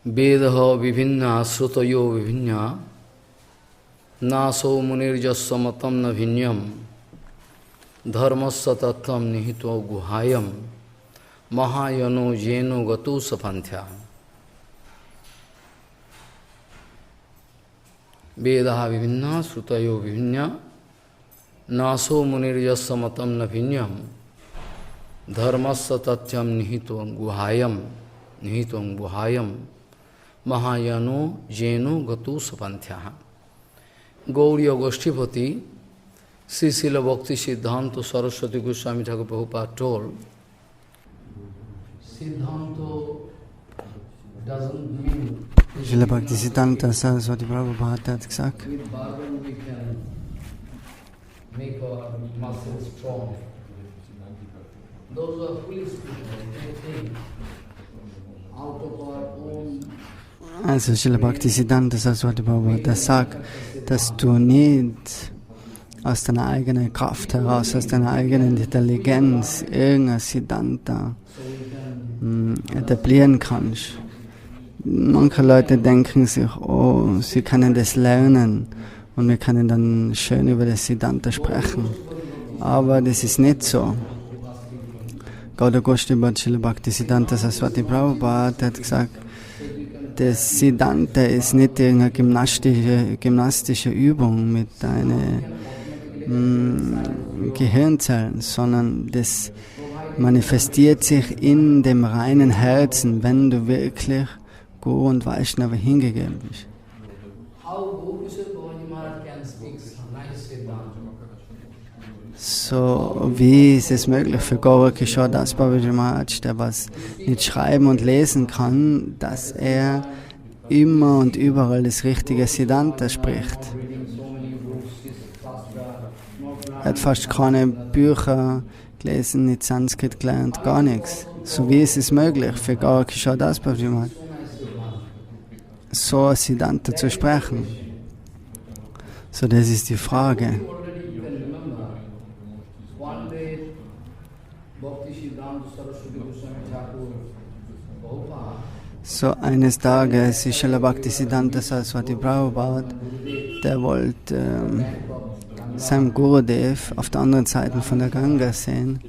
Vedaha vivinna srutayo vivinna naso munirjasya matam na vinyam dharmasya tatham nihito guhayam mahayano jeno gato sapanthya. Vedaha vivinna srutayo vivinna naso munirjasya matam na vinyam dharmasya tatham nihito guhayam Mahayano jeno gato sapanthya. Gauriya Goshtipati, Srila Bhakti Siddhanta Sarasvati Goswami Thakur Prabhupada told, Siddhanta doesn't mean Srila Bhakti Siddhanta Sarasvati Prabhupada hat gesagt, with bargain we can make our muscles strong. Those are foolish people, they think out of our own. Also Srila Bhakti Siddhanta Sarasvati Prabhupada sagt, dass du nicht aus deiner eigenen Kraft heraus, aus deiner eigenen Intelligenz irgendein Siddhanta etablieren kannst. Manche Leute denken sich, oh, sie können das lernen und wir können dann schön über das Siddhanta sprechen. Aber das ist nicht so. Gaudiya Goshtipati Srila Bhakti Siddhanta Sarasvati Prabhupada hat gesagt, das Siddhanta ist nicht irgendeine gymnastische Übung mit deinen Gehirnzellen, sondern das manifestiert sich in dem reinen Herzen, wenn du wirklich Guru und Vaishnava hingegeben bist. So, wie ist es möglich für Gaura Kishore Das Babaji Maharaj, der was nicht schreiben und lesen kann, dass er immer und überall das richtige Siddhanta spricht? Er hat fast keine Bücher gelesen, nicht Sanskrit gelernt, gar nichts. So, wie ist es möglich für Gaura Kishore Das Babaji Maharaj, so ein Siddhanta zu sprechen? So, das ist die Frage. So eines Tages ist Srila Bhakti Siddhanta Sarasvati Prabhupada, der wollte seinem Gurudev auf der anderen Seite von der Ganga sehen.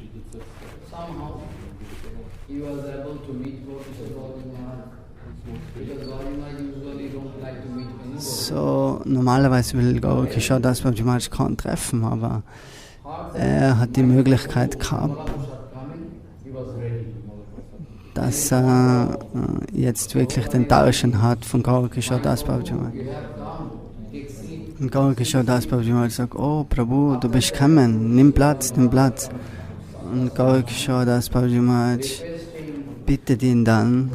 So, normalerweise will Gaura Kishore Das Babaji Maharaj kaum treffen, aber er hat die Möglichkeit gehabt, dass er jetzt wirklich den Darshan hat von Gaura Kishore Das Babaji Maharaj. Und Gaura Kishore Das Babaji Maharaj sagt, oh Prabhu, du bist gekommen, nimm Platz, nimm Platz. Und Gaura Kishore Das Babaji Maharaj bittet ihn dann,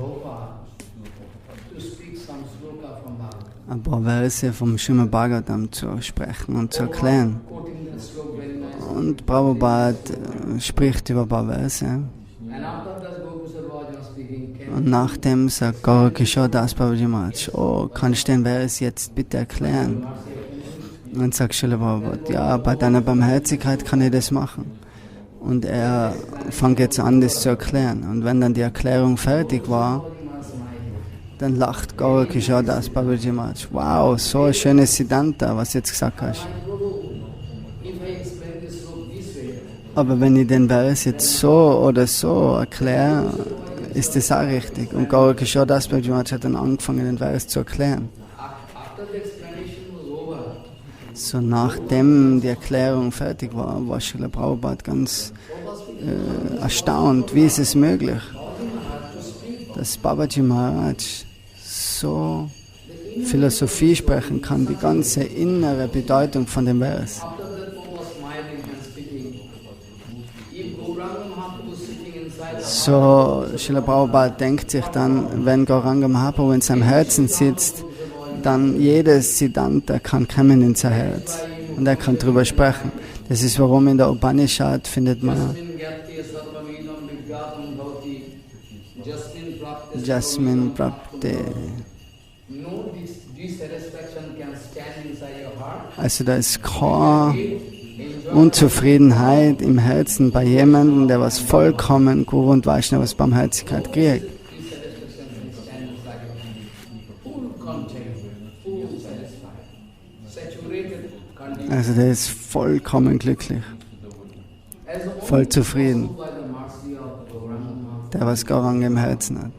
ein paar Verse vom Srimad Bhagavatam zu sprechen und zu erklären. Und Prabhupada spricht über ein paar Verse. Und nachdem sagt Gaura Kishore Das Babaji Maharaj, oh, kannst du den Vers jetzt bitte erklären? Und dann sagt Srila Prabhupada, ja, bei deiner Barmherzigkeit kann ich das machen. Und er fängt jetzt an, das zu erklären. Und wenn dann die Erklärung fertig war, dann lacht Gaura Kishore Das Babaji Maharaj, wow, so ein schönes Siddhanta, was du jetzt gesagt hast. Aber wenn ich den Vers jetzt so oder so erkläre, ist das auch richtig. Und Gaura Kishore Das Babaji Maharaj hat dann angefangen, den Vers zu erklären. So, nachdem die Erklärung fertig war, war Srila Prabhupada ganz erstaunt. Wie ist es möglich, dass Babaji Maharaj so Philosophie sprechen kann, die ganze innere Bedeutung von dem Vers? So, Srila Prabhupada denkt sich dann, wenn Gauranga Mahaprabhu in seinem Herzen sitzt, dann jedes Siddhanta kann kommen in sein Herz und er kann darüber sprechen. Das ist, warum in der Upanishad findet man Jasmin Prapte. Also da ist keine Unzufriedenheit im Herzen bei jemandem, der was vollkommen Guru und Vaishnavas Barmherzigkeit kriegt. full content, full satisfied, saturated content. Also der ist vollkommen glücklich, As the voll only zufrieden, possible by the mercy of Gauranga, der was Gauranga im Herzen hat.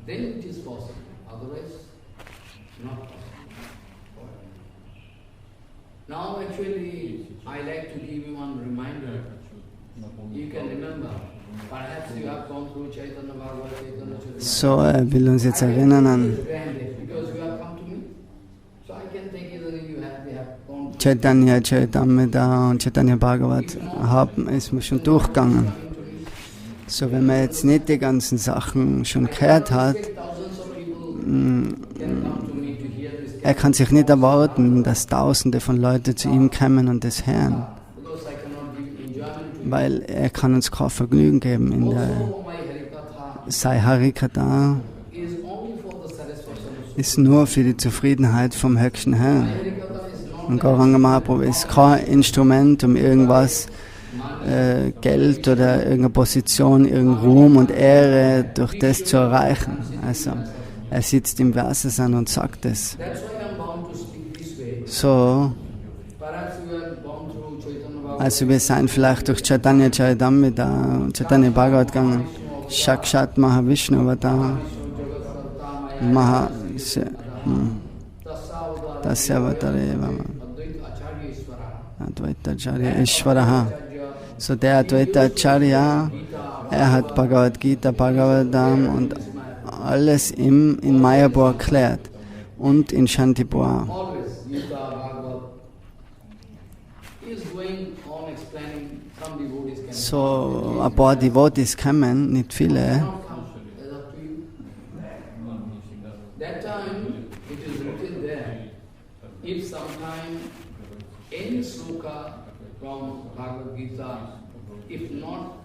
then it is possible. Otherwise, not possible. Now actually, I like to give you one reminder. You can remember, perhaps you have gone through Chaitanya Bhagavad, Chaitanya Chaitanya. So, er will uns jetzt erinnern an Because you have come to me, so I can take it that you have gone through. Chaitanya Charitamrita und Chaitanya Bhagavat ist mir schon durchgegangen. So, wenn man jetzt nicht die ganzen Sachen schon gehört hat, er kann sich nicht erwarten, dass Tausende von Leuten zu ihm kommen und das hören, weil er kann uns kein Vergnügen geben in der Sai Harikatha ist nur für die Zufriedenheit vom höchsten Herrn. Und Gauranga Mahaprabhu ist kein Instrument, um irgendwas, Geld oder irgendeine Position, irgendein Ruhm und Ehre durch das zu erreichen. Also, er sitzt im Vasasan und sagt es. So, also wir sind vielleicht durch Chaitanya Charitamrita und Chaitanya Bhagavat gegangen. Shakshat Mahavishnu war da. Tasyavatare Advaita Acharya Ishvaraha. So der Advaita Acharya, er hat Bhagavad Gita, Bhagavatam und alles in Mayapur erklärt und in Shantipur. So ein paar Devotees kommen, nicht viele. That time it is written there, if sometime any sloka from Bhagavad Gita, if not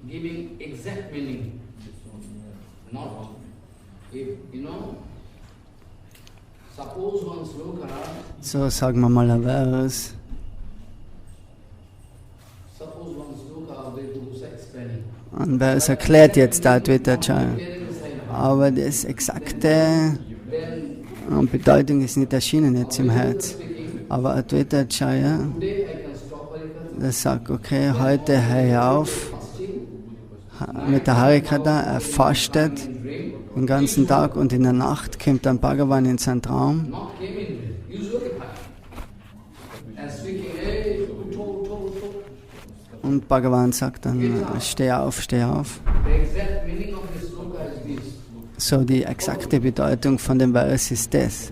giving exact meaning, not if, suppose one sloka, So sagen wir mal ein Vers. suppose one sloka they do explaining. Ein Vers erklärt jetzt der Advaita Acharya. Aber das exakte Bedeutung ist nicht erschienen jetzt im Herz. Aber Advaita Acharya, der sagt, okay, heute höre ich auf mit der Harikatha, er fastet den ganzen Tag und in der Nacht kommt dann Bhagavan in seinen Traum. Und Bhagavan sagt dann, steh auf, steh auf. So, die exakte Bedeutung von dem Vers ist das.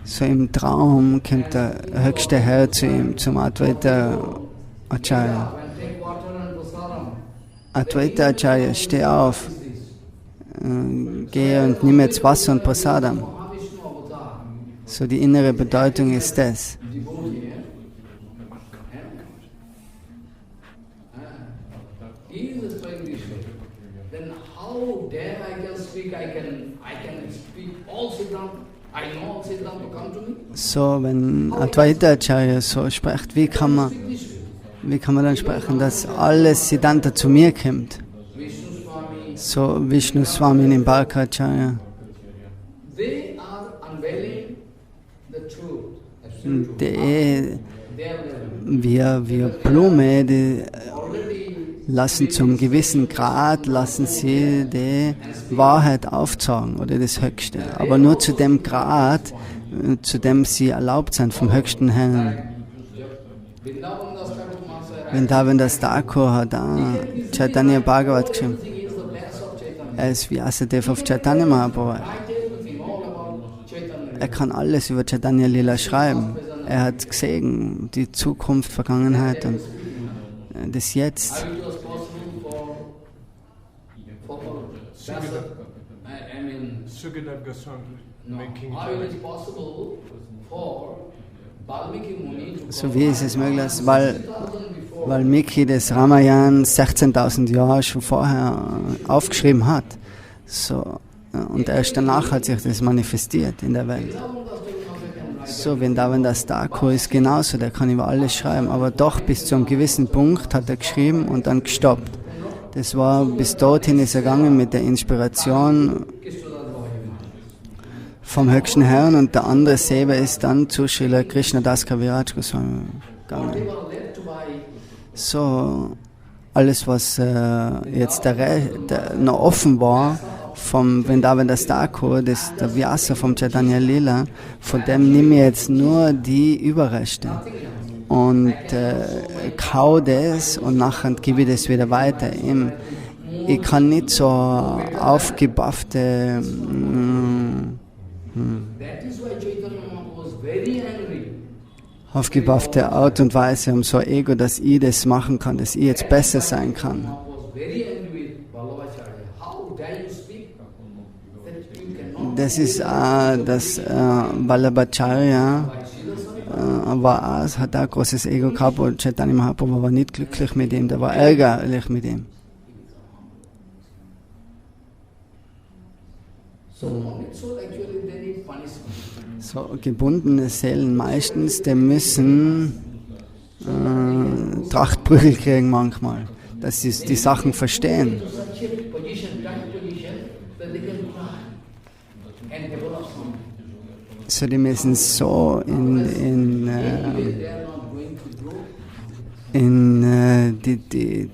So im Traum kommt der höchste Herr zu ihm, zum Advaita Acharya. Advaita Acharya, steh auf, geh und nimm jetzt Wasser und Prasadam. So die innere Bedeutung ist das. So, wenn Advaita Acharya so spricht, wie kann man dann sprechen, dass alles Siddhanta zu mir kommt? So, Vishnu Swami Nimbarka Acharya. Wir Blume, die lassen zum gewissen Grad, lassen sie die Wahrheit aufzeigen oder das Höchste. Aber nur zu dem Grad, zu dem sie erlaubt sind vom höchsten Herrn. Vrindavan das Thakur hat Chaitanya Bhagavat geschrieben. Er ist Vyasadev auf Chaitanya Mahaprabhu. Er kann alles über Chaitanya Lila schreiben. Er hat gesehen, die Zukunft, Vergangenheit und das Jetzt. So wie ist es möglich, weil Valmiki das Ramayana 16.000 Jahre schon vorher aufgeschrieben hat. So, und erst danach hat sich das manifestiert in der Welt. So, Vrindavan das Thakur ist genauso, der kann über alles schreiben, aber doch bis zu einem gewissen Punkt hat er geschrieben und dann gestoppt. Das war, bis dorthin ist er gegangen mit der Inspiration vom höchsten Herrn und der andere Seva ist dann zu Srila Krishnadas Kaviraj Goswami gegangen. So, alles was jetzt noch offen war vom Vrindavan das Thakur, das der Vyasa vom Chaitanya Lila, von dem nehme ich jetzt nur die Überreste und kau das und nachher gebe ich das wieder weiter. Ich kann nicht so aufgebaffte Art und Weise um so ein Ego, dass ich das machen kann, dass ich jetzt besser sein kann. Das ist das Vallabhacharya hat ein großes Ego gehabt und Chaitanya Mahaprabhu war nicht glücklich mit ihm, der war ärgerlich mit ihm. So gebundene Seelen meistens, die müssen Trachtprügel kriegen manchmal, dass sie die Sachen verstehen. So, die müssen so in die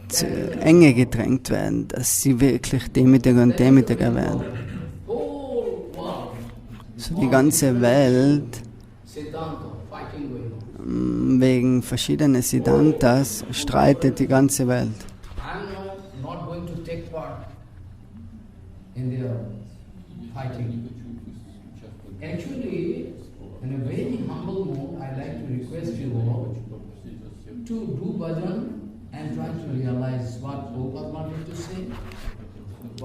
Enge gedrängt werden, dass sie wirklich demütiger und demütiger werden. So, die ganze Welt wegen verschiedener Siddhantas streitet die ganze Welt. Actually, in a very humble mode, I like to request you all to do bhajan and try to realize what Prabhupada wanted to say.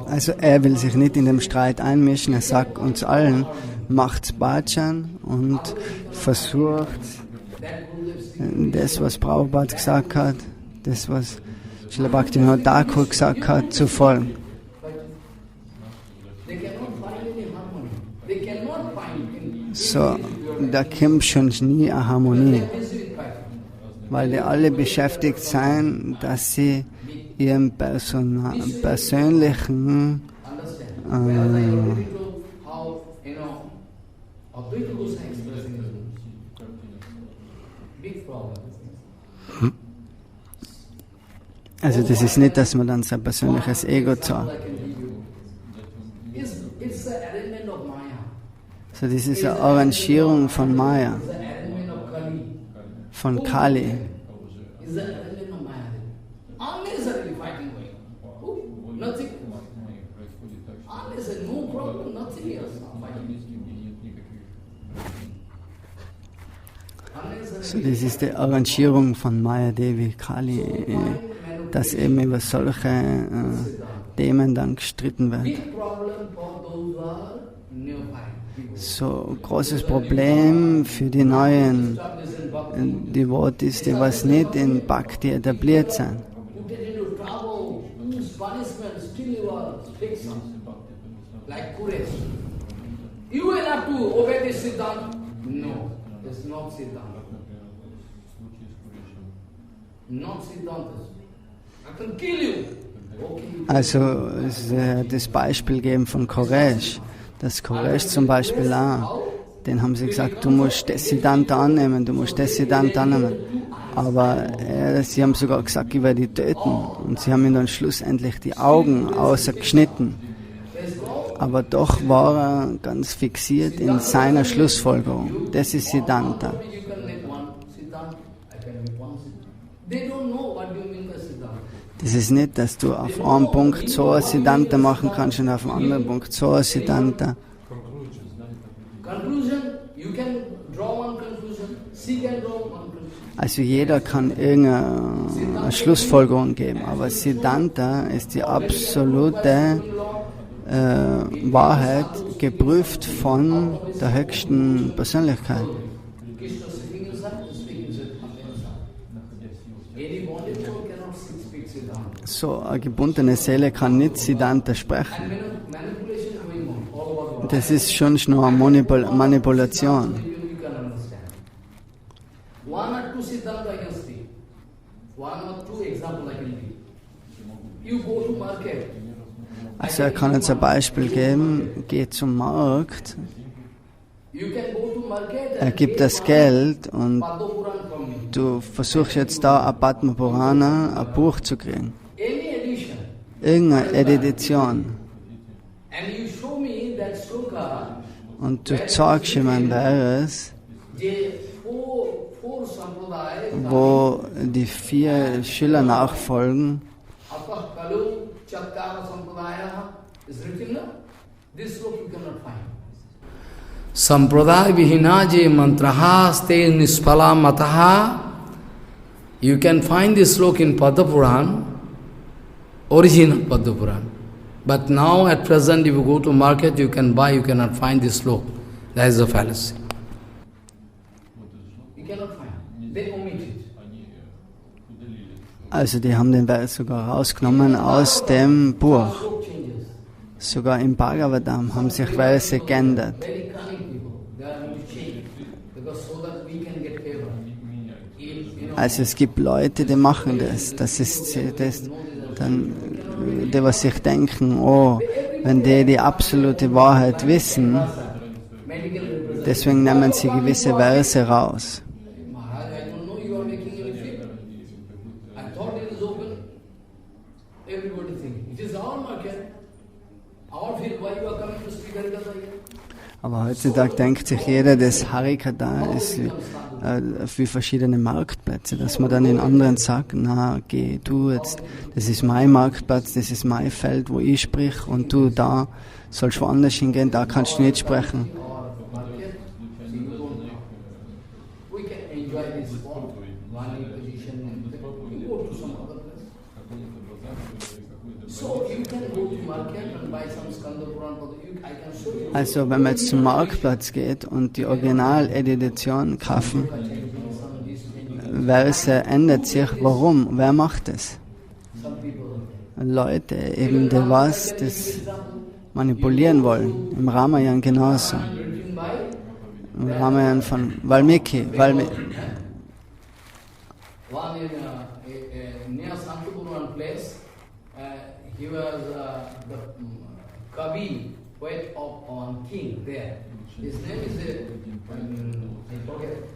Also er will sich nicht in den Streit einmischen, er sagt uns allen, macht's Bhajan und versucht das, was Prabhupada gesagt hat, das, was Srila Bhaktivinoda Thakur gesagt hat, zu folgen. So, da kommt schon nie eine Harmonie, weil die alle beschäftigt sind, dass sie ihren persönlichen also das ist nicht, dass man dann sein persönliches Ego zeigt. So, das ist eine Arrangierung von Maya, von Kali. So, das ist die Arrangierung von Maya Devi, Kali, dass eben über solche Themen dann gestritten wird. So, großes Problem für die neuen Devotees, die was nicht in Bhakti etabliert sind. You will have to obey this Siddhanta. No, it's not Siddhanta. Not Siddhanta. I can kill you. Also das Beispiel geben von Koresh. Das Koresh zum Beispiel auch. Den haben sie gesagt, du musst das Siddhanta annehmen, du musst das Siddhanta annehmen. Aber sie haben sogar gesagt, ich werde die töten. Und sie haben ihm dann schlussendlich die Augen ausgeschnitten. Aber doch war er ganz fixiert in seiner Schlussfolgerung. Das ist Siddhanta. Das ist nicht, dass du auf einem Punkt so ein Siddhanta machen kannst und auf dem anderen Punkt so ein Siddhanta. Also jeder kann irgendeine Schlussfolgerung geben, aber Siddhanta ist die absolute Wahrheit, geprüft von der höchsten Persönlichkeit. So, eine gebundene Seele kann nicht Siddhanta sprechen. Das ist schon nur eine Manipulation. Also er kann uns ein Beispiel geben, geh zum Markt, er gibt das Geld und du versuchst jetzt da ein Padma Purana, ein Buch zu kriegen. Irgendeine Edition. Und du zeigst ihm ein Vers, wo die 4 Schüler nachfolgen. Sampradaya vihinaje mantraha ste nispala mataha. You can find this sloka in Padma Puran, original Padma Puran. But now at present if you go to market you can buy, you cannot find this sloka. That is a fallacy. You cannot find. They omit it. Also die haben den Vers sogar rausgenommen aus dem Buch. Sogar im Bhagavatam haben sich Verse geändert. Also es gibt Leute, die machen das. Das ist das, dann, die was sich denken, oh, wenn die absolute Wahrheit wissen, deswegen nehmen sie gewisse Verse raus. Aber heutzutage denkt sich jeder, dass Harikata ist für verschiedene Marktplätze, dass man dann in anderen sagt, na, geh du jetzt, das ist mein Marktplatz, das ist mein Feld, wo ich sprich, und du da sollst woanders hingehen, da kannst du nicht sprechen. Also wenn man jetzt zum Marktplatz geht und die Original-Edition kaufen, Verse ändert sich. Warum? Wer macht das? Leute, eben die was das manipulieren wollen. Im Ramayana genauso. Im Ramayana von Valmiki. He was the Kavi, poet of one king there. His name is I forget.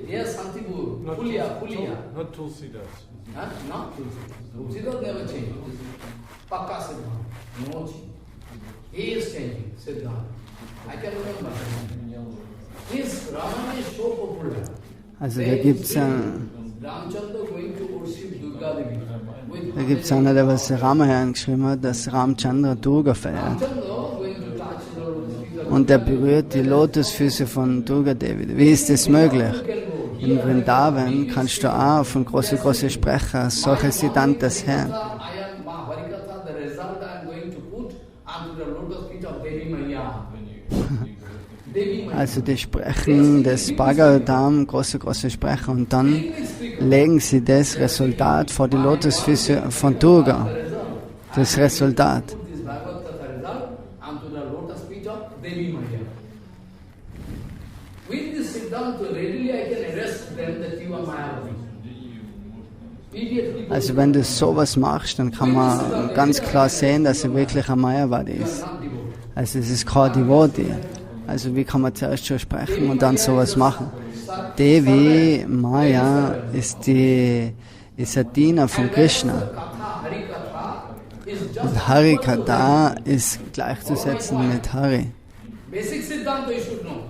Dear Santipur, Pulia. Not Tulsidas. Huh? Not Tulsidas. Tulsidas never changed. Pakka Siddhanta. No change. He is changing Siddhanta. I can remember. His Ramayana is so popular. Also da gibt's einer, der was Ramayana geschrieben hat, dass Ramchandra Durga feiert. Und er berührt die Lotusfüße von Durga Devi. Wie ist das möglich? In Vrindavan kannst du auch von große Sprecher solche Siddhantas hören. Also die sprechen das Bhagavatam, große Sprecher, und dann legen sie das Resultat vor die Lotusfüße von Durga. Das Resultat. Also wenn du sowas machst, dann kann man ganz klar sehen, dass er wirklich ein Mayavadi ist. Also es ist kein Devotee. Also wie kann man zuerst schon sprechen und dann sowas machen? Devi, Maya, ist ein Diener von Krishna. Und Harikata ist gleichzusetzen mit Hari. Basic Siddhanta you should know.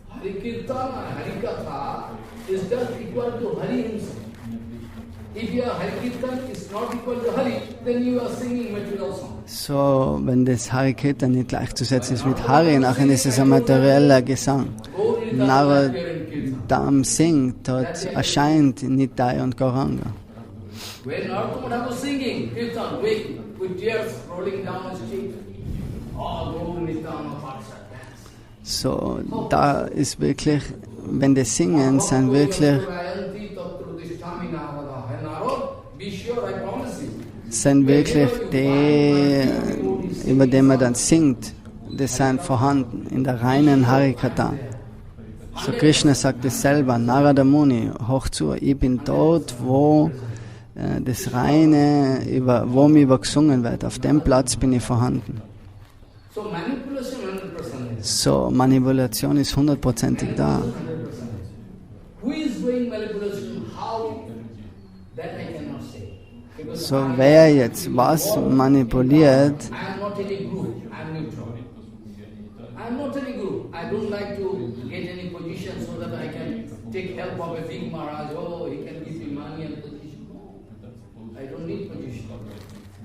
Harikirtan and Harikatha is just equal to Hari himself. If your Harikirtan is not equal to Hari, then you are singing material songs. So, wenn das Harikirtan nicht gleichzusetzen ist mit Hari, nachher ist es ein materieller Gesang. Narodam singt, dort erscheint Nitai und Gauranga. When Narottam was singing Kirtan, with tears rolling down his cheek, all over Nityananda Parsa dance. So, da ist wirklich, wenn die singen, sind wirklich die, über die man dann singt, die sind vorhanden in der reinen Harikata. So Krishna sagt es selber, Narada Muni, hoch zu, ich bin dort, wo das Reine, wo mir gesungen wird, auf dem Platz bin ich vorhanden. So, Manipulation ist 100%ig da. So, wer jetzt was manipuliert, take help of a big Maharaj, oh, he can give me money and position. No, I don't need position.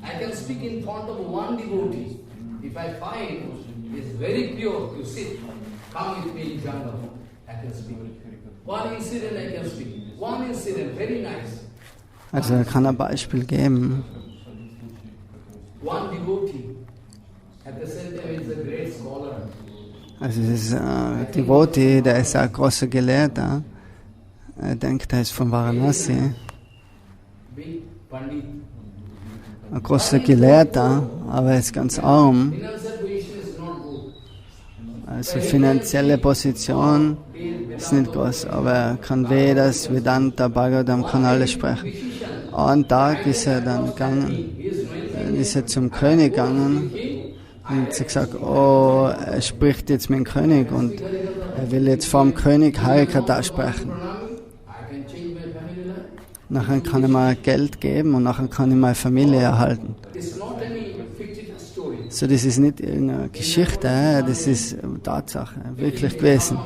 I can speak in front of one devotee. If I find it's very pure, you sit, come with me in jungle, I can speak. One incident I can speak. One incident, very nice. Also er kann ein Beispiel geben. One devotee, at the same time is a great scholar. Also das ist ein Devotee, der ist ein großer Gelehrter. Er denkt, er ist von Varanasi. Ein großer Gelehrter, aber er ist ganz arm. Also finanzielle Position ist nicht groß, aber er kann Vedas, Siddhanta, Bhagavatam, kann alles sprechen. Einen Tag ist er dann gegangen, ist er zum König gegangen und hat gesagt, oh, er spricht jetzt mit dem König und er will jetzt vor dem König Harikatha sprechen. Nachher kann ich mal Geld geben und nachher kann ich meine Familie erhalten. So, das ist nicht irgendeine Geschichte, das ist Tatsache, wirklich gewesen.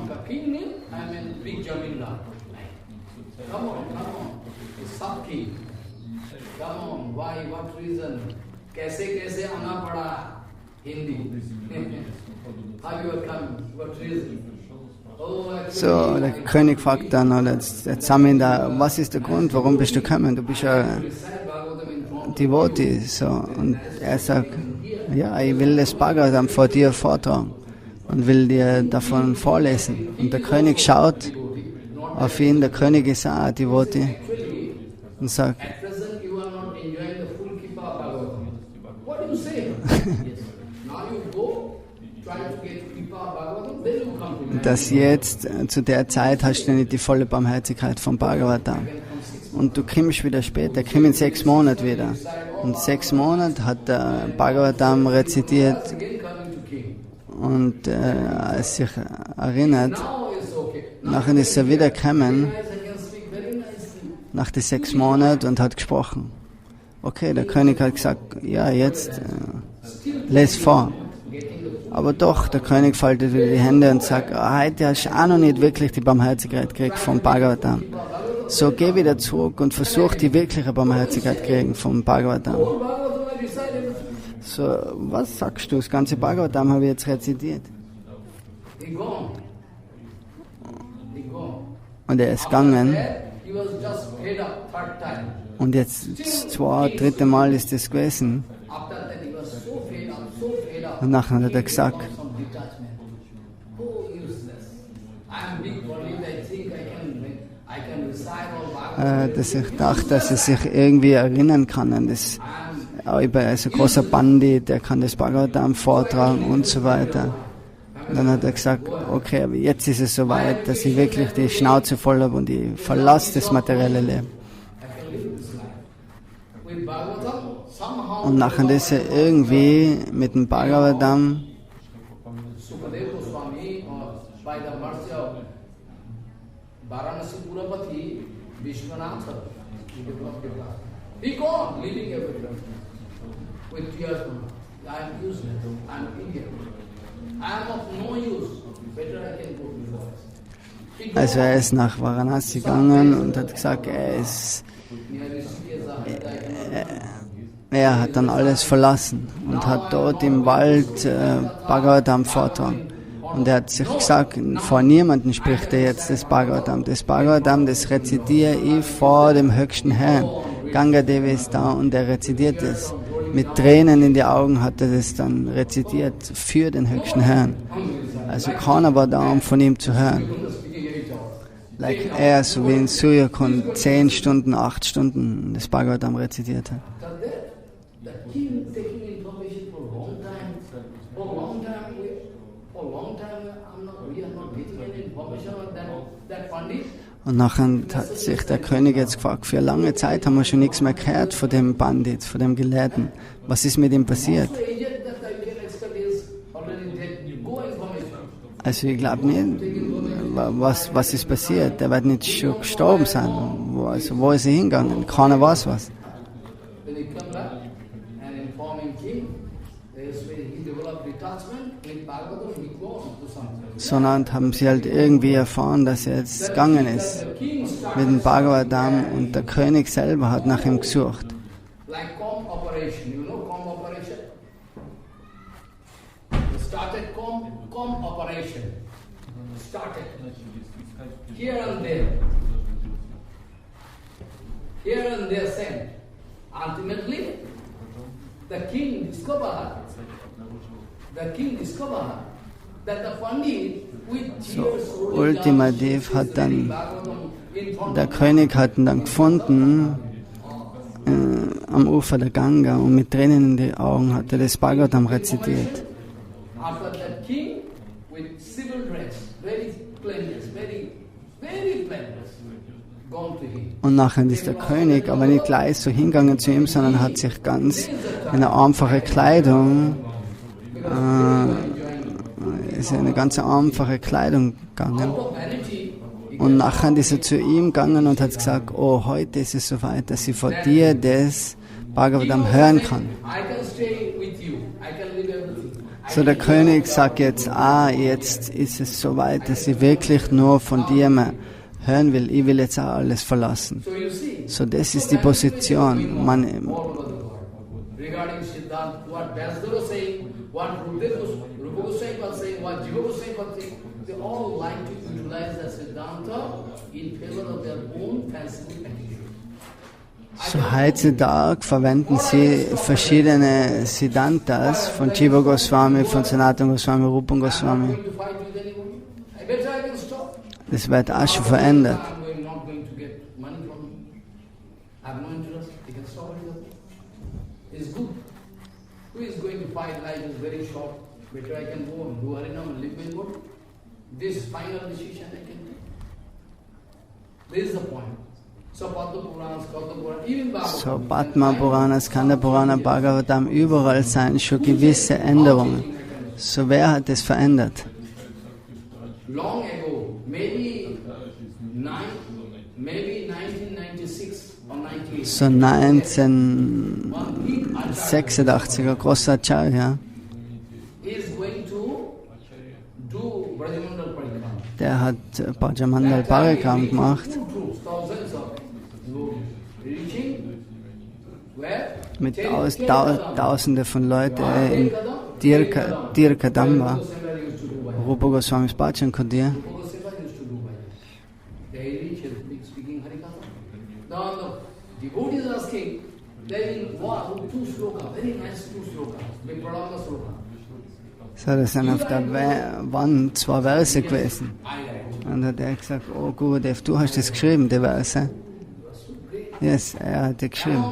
So, der König fragt dann, oder jetzt haben wir ihn da, was ist der Grund, warum bist du gekommen? Du bist ja Devotee. So. Und er sagt, ja, ich will das Bhagavatam vor dir vortragen und will dir davon vorlesen. Und der König schaut auf ihn, der König ist auch ein Devotee und sagt, dass jetzt, zu der Zeit hast du nicht die volle Barmherzigkeit vom Bhagavatam. Und du kommst wieder später, komm in 6 Monaten wieder. Und 6 Monate hat der Bhagavatam rezitiert und sich erinnert. Nachher ist er wieder gekommen, nach den 6 Monaten und hat gesprochen. Okay, der König hat gesagt, ja, jetzt les vor. Aber doch, der König faltet wieder die Hände und sagt, heute hast du auch noch nicht wirklich die Barmherzigkeit gekriegt vom Bhagavatam. So, geh wieder zurück und versuch die wirkliche Barmherzigkeit zu kriegen vom Bhagavatam. So, was sagst du? Das ganze Bhagavatam habe ich jetzt rezitiert. Und er ist gegangen. Und jetzt das 2., 3. Mal ist das gewesen. Und nachher hat er gesagt, dass ich dachte, dass er sich irgendwie erinnern kann an das. Er ist ein großer Pandit, der kann das Bhagavatam vortragen und so weiter. Und dann hat er gesagt, okay, aber jetzt ist es soweit, dass ich wirklich die Schnauze voll habe und ich verlasse das materielle Leben. Und nachher ist er irgendwie mit dem Bhagavatam also er ist nach Varanasi gegangen und hat gesagt, er hat dann alles verlassen und hat dort im Wald Bhagavatam vortragen. Und er hat sich gesagt, vor niemandem spricht er jetzt das Bhagavatam. Das Bhagavatam, das rezitiere ich vor dem höchsten Herrn. Ganga Devi ist da und er rezitiert es. Mit Tränen in die Augen hat er das dann rezitiert für den höchsten Herrn. Also keiner war da, um von ihm zu hören. Like er, so wie in Suryakund, 10 Stunden, 8 Stunden das Bhagavatam rezitiert hat. Und nachher hat sich der König jetzt gefragt, für eine lange Zeit haben wir schon nichts mehr gehört von dem Bandit, von dem Gelehrten. Was ist mit ihm passiert? Also ich glaube nicht, was ist passiert? Der wird nicht schon gestorben sein. Wo ist er hingegangen? Keiner weiß was. Sondern haben sie halt irgendwie erfahren, dass er jetzt gegangen ist mit dem Bhagavatam und der König selber hat nach ihm gesucht. Here and there sent. Ultimately, the king discovered that the Pandit with tears ultimativ hat dann der König hat ihn dann gefunden am Ufer der Ganga und mit Tränen in den Augen hat er das Bhagavatam rezitiert. After that king with civil dress, very plainless, very plainless, gone to him. Und nachher ist der König aber nicht gleich so hingegangen zu ihm, sondern hat sich ganz in eine einfache Kleidung, ist in eine ganz einfache Kleidung gegangen. Und nachher ist er zu ihm gegangen und hat gesagt, oh, heute ist es soweit, dass ich von dir das Bhagavatam hören kann. So der König sagt jetzt, jetzt ist es soweit, dass ich wirklich nur von dir mehr hören will. Ich will jetzt auch alles verlassen. So das ist die Position. Regarding Siddhanta, what Vaishnavas was saying, what Rupa Goswami was saying, what Jiva Goswami was saying, they all like to utilize the Siddhanta in favor of their own fanciful attitude. So heutzutage verwenden sie verschiedene Siddhantas von Jiva Goswami, von Sanatana Goswami, Rupa Goswami. Das wird auch schon verändert. Who is going to fight? Life is very short. Better I can go and do Harinam and live my good. This final decision I can take. This is the point. So Padma Purana, Skanda Purana, Bhagavatam, überall seien schon gewisse Änderungen. So wer hat es verändert? Long ago, maybe 1996 or 98. So 1986, großer Acharya, der hat Brajamandal Parikram gemacht mit Tausende von Leuten in Tirkadamba, Rupa Goswamis Bhajan Kutir. Devotees asking, there in two sloka, very nice two sloka, big Prabhupada sloka. So, das sind auf der Wand 2 Verse gewesen. Und hat er gesagt, oh Gurudev, du hast das geschrieben, die Verse. Yes, er hat die geschrieben.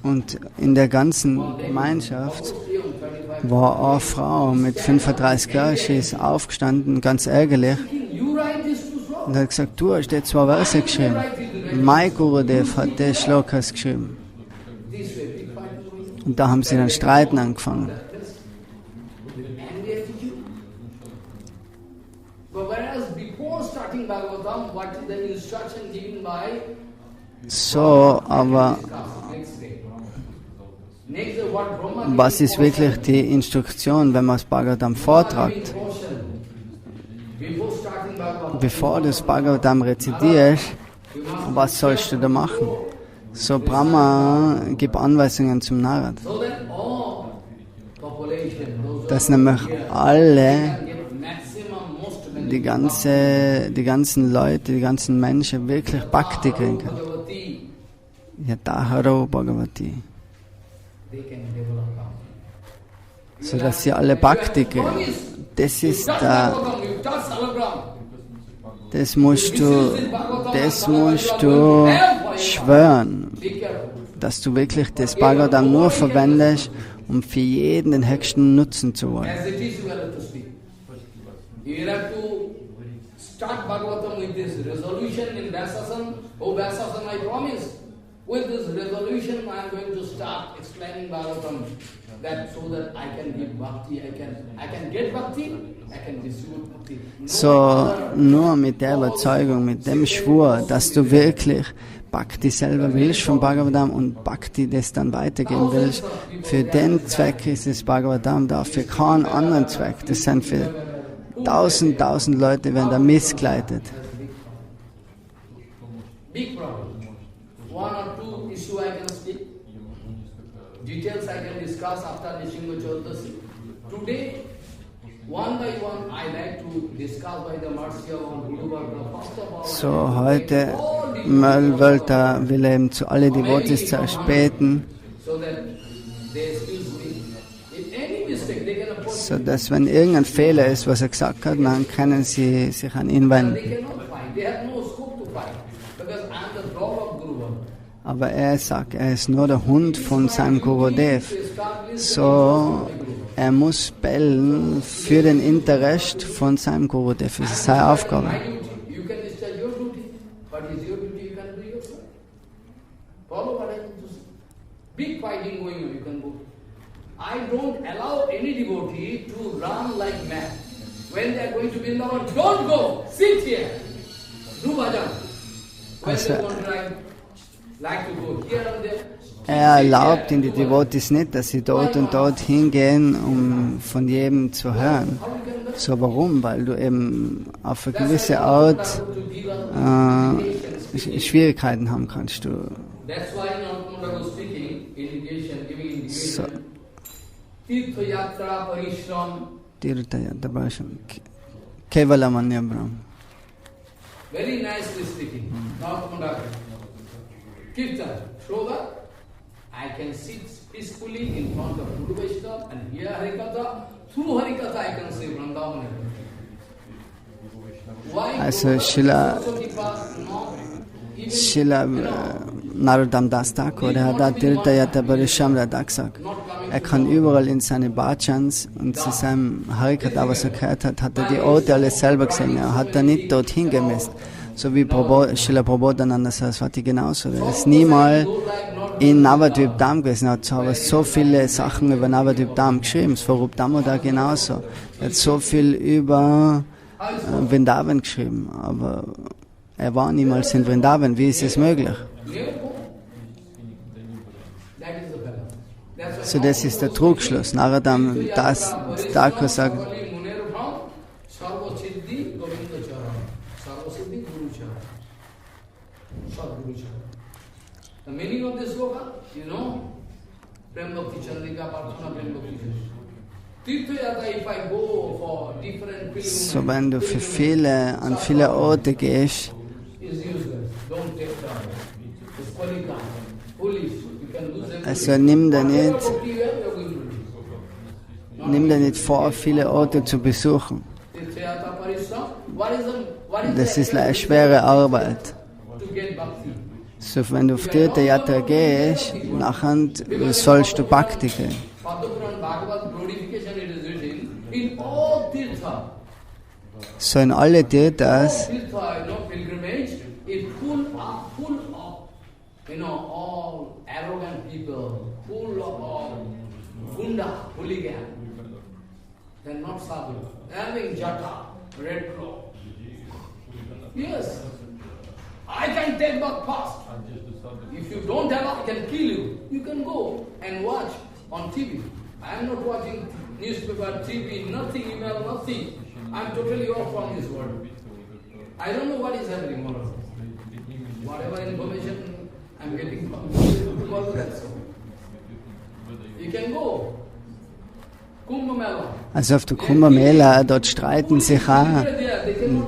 Und in der ganzen Gemeinschaft war eine Frau mit 35 Jahren, sie ist aufgestanden, ganz ärgerlich. Und hat gesagt, du hast die 2 Verse geschrieben. Mai Gurudev hat die Shlokas geschrieben. Und da haben sie dann Streiten angefangen. So, aber was ist wirklich die Instruktion, wenn man das Bhagavatam vortragt? Bevor du das Bhagavatam rezitierst, was sollst du da machen? So Brahma gibt Anweisungen zum Narad, dass nämlich alle, die ganzen Leute, die ganzen Menschen wirklich Bhakti kriegen können. Yataharo Bhagavati. So dass sie alle Bhakti kriegen. Das musst du schwören, dass du wirklich das Bhagavatam nur verwendest, um für jeden den höchsten Nutzen zu wollen. start Bhagavatam with this resolution in Vyasasana. Oh Vyasasana, I promise. With this resolution, I am going to start explaining Bhagavatam. That so that I can give bhakti, I can get bhakti, I can distribute bhakti. So, nur mit der Überzeugung, mit dem Schwur, dass du wirklich Bhakti selber willst vom Bhagavatam und Bhakti das dann weitergeben willst, für den Zweck ist das Bhagavatam da, für keinen anderen Zweck. Das sind für tausend Leute, werden da missgleitet. Big problem. One or two issue I can speak. Details I can discuss after Nishingo Chaudasi. Today, one by one, I like to discuss by the mercy of Guru Bhargava. First of all, So, heute will eben zu alle Devotees zerspäten, so dass wenn irgendein Fehler ist, was gesagt hat, dann können sie sich an ihn wenden. Aber er sagt, er ist nur der Hund von seinem Gurudev. So, er muss bellen für den Interest von seinem Gurudev. Das ist seine Aufgabe. Big fighting going on, you can go. I don't allow any devotee to run like mad. When they are going to Vrindavan, don't go, sit here, do bhajan. When they want like to go here and there. Er erlaubt in die Devotees nicht, dass sie dort und dort hingehen, um von jedem zu hören. So, warum? Weil du eben auf eine gewisse Art Schwierigkeiten haben kannst. So. Kevalamanyabram. Very nicely speaking. Kirtan, Shloka, I can sit peacefully in front of Guru Vaishnava and hear Harikatha. Through Harikatha I can say Vrindavan. Also Srila Narottama Das Thakur, der hat da Tirthayatra Parishamra gesagt. Er kann überall in seine Bhajans und zu seinem Harikatha, was er gehört hat, hat er die Orte alles selber gesehen. Er hat da nicht dorthin gemisst. So wie Srila Prabhupada an der Sarasvati genauso. Er ist niemals in Navadvip Dham gewesen. Er hat aber so viele Sachen über Navadvip Dham geschrieben. Swarup Damodar genauso. Er hat so viel über Vrindavan geschrieben. Aber er war niemals in Vrindavan. Wie ist es möglich? So, das ist der Trugschluss. Narottama Das Thakur sagt, the meaning of this sloka, you know, Prem Bhakti Chandrika Parthana Prem Bhakti Chandrika. Tirthayatra, if I go for different pilgrimages, so wenn du an viele Orte gehst, is useless. Don't take time. It's quality. Foolish. You can lose everything. Also nimm dir nicht vor, viele Orte zu besuchen. Das ist eine schwere Arbeit. So, wenn du auf Tirthayatra gehst, nachher sollst du Bhakti gehen. So, in alle Tirthas all arrogant people, full of gunda, hooligan. They're not sadhu. They're having jata, red cloth. Yes. I can take back fast. If you don't have, I can kill you. You can go and watch on TV. I am not watching newspaper, TV, nothing, email, nothing. I am totally off from this world. I don't know what is happening more. Whatever information I am getting from this, you can go. Also auf der Kumbh Mela, dort streiten sich auch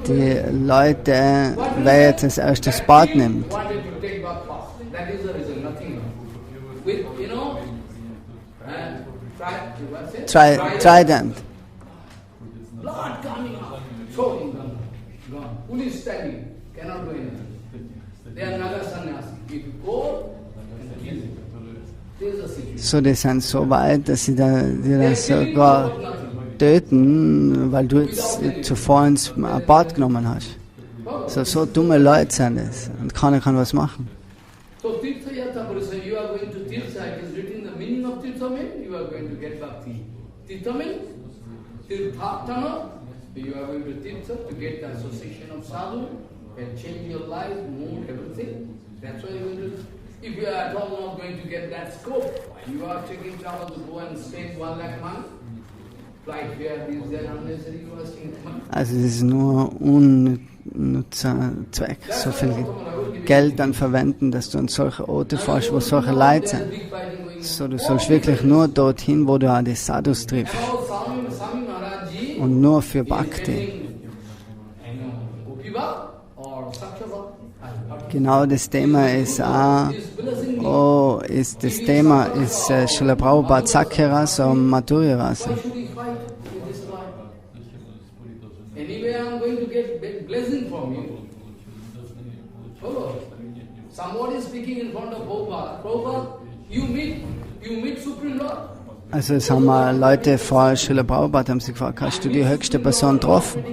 die Leute, wer jetzt als erstes Bad nimmt. Trident. So, die sind so weit, dass sie dir sogar töten, weil du jetzt zuvor ins Bad genommen hast. So dumme Leute sind es und keiner kann was machen. So Tirtha Thakur says, you are going to Tirtha, it is written the meaning of Tirtha means, you are going to get Bhakti. Tirtha means, Tirthatana, you are going to Tirtha to get the association of sadhu, and change your life, mood, everything. That's why you are going to, if you are at all not going to get that scope, you are taking trouble to go and spend 1 lakh month, flight fare, this, that, unnecessary, you are spending money. Also es ist nur unnützer Zweck, so viel Geld dann verwenden, dass du an solche Orte fährst, wo solche Leute sind. So, du sollst wirklich nur dorthin, wo du auch die Sadhus triffst. Und nur für Bhakti. Genau das Thema ist auch, das Thema ist Srila Prabhupada Sakyaras und Madhurya-Rasa. Anyway, I am going to get blessing from you. Follow. Somebody is speaking in front of Prabhupada. Prabhupada, you meet Supreme Lord. Also es haben Leute vor Srila Prabhupada haben sich gefragt, hast du die höchste Person getroffen?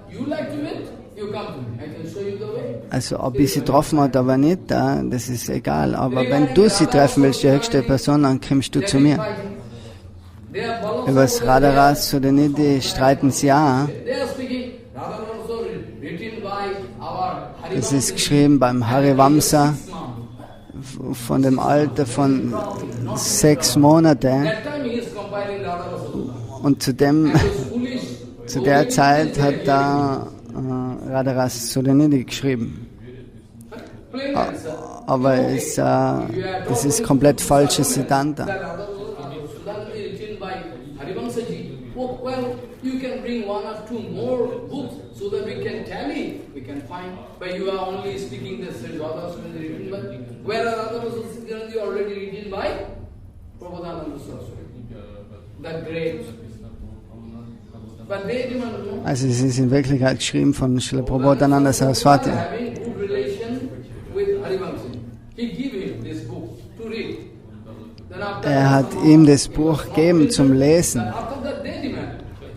You like to meet? You come to me. I can show you the way. Also ob ich sie getroffen habe oder nicht, das ist egal. Aber wenn du sie treffen willst, die höchste Person, dann kommst du zu mir. Über das Radharas SBde190515 streiten sie auch. Es ist geschrieben beim Harivamsa von dem Alter von 6 Monaten. Und zu der Zeit hat da Radharas SBde190515 geschrieben. Aber das ist komplett falsches Siddhanta. Well, you can bring 1 or 2 more books so that we can tally, we can find. But you are only speaking the Srila written by. Where are others already written by? Prabhupada Sarasvati. The great. But they demand no. Also es ist in Wirklichkeit geschrieben von Srila Prabhupada Sarasvati. Having good relation with Harivamsa. He gave him this book to read. Hat ihm das Buch gegeben zum Lesen.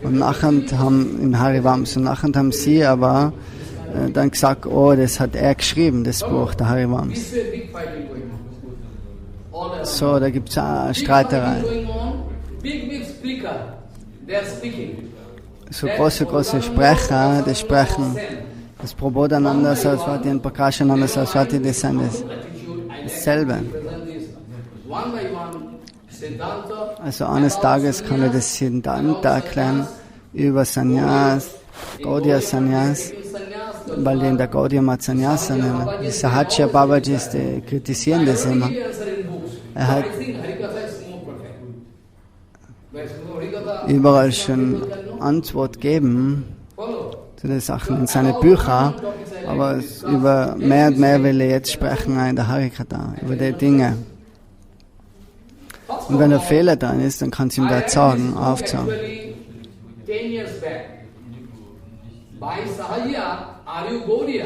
Und nachher haben in Harivamsa, nachher haben sie aber dann gesagt, das hat er geschrieben, das Buch, der Harivamsa. So, da gibt es auch Streiterei. So große Sprecher, die sprechen, das Prabhupada Sarasvati und Prakashananda Sarasvati, das sind dasselbe. Also eines Tages kann ich das Siddhanta erklären über Sannyas, Gaudiya Sannyas, weil die in der Gaudiya mal Sannyas nennen. Die Sahaja Babajis, die kritisieren das immer. Er hat überall schon Antwort gegeben zu den Sachen in seine Bücher, aber über mehr und mehr will er jetzt sprechen in der Harikata, über die Dinge. Und wenn ein Fehler dran ist, dann kannst du ihm da sagen, aufzeigen. 10 years back, by Sahaja, are you Gaudiya?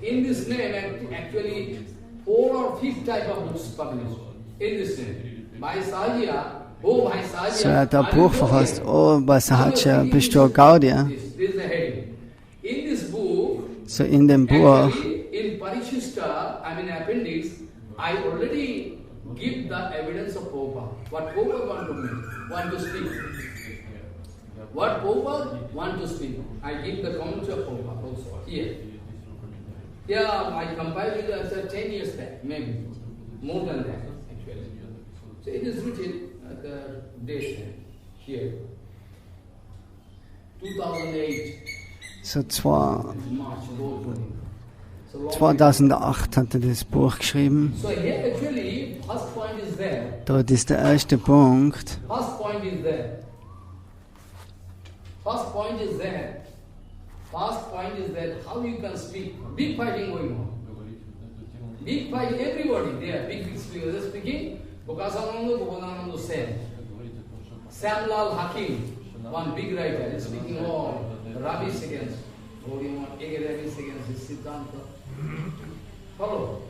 In this name, actually 4 or 5 type of books published. In this name. By Sahaja, by Sahaja. So er hat ein Buch verfasst, bei Sahaja bist du Gaudiya. This is the heading. In this book, so in dem Buch, in Parishishta, appendix, I already give the evidence of Prabhupada. What Prabhupada want to speak. What Prabhupada want to speak. I give the commentary of Prabhupada also here. Yeah, I compiled it as 10 years back, maybe. More than that, actually. So it is written at the date here. 2008. So 2008 hat er das Buch geschrieben. So here actually, first point is there. Dort ist der erste Punkt. First point is there. First point is there. First point is that how you can speak. Big fighting going on. Big fight, everybody there, big speakers. They're speaking. Bokasananda said. Samlal Hakim, one big writer, is speaking all Ravi seconds. Ravi seconds is Siddhanta. Follow.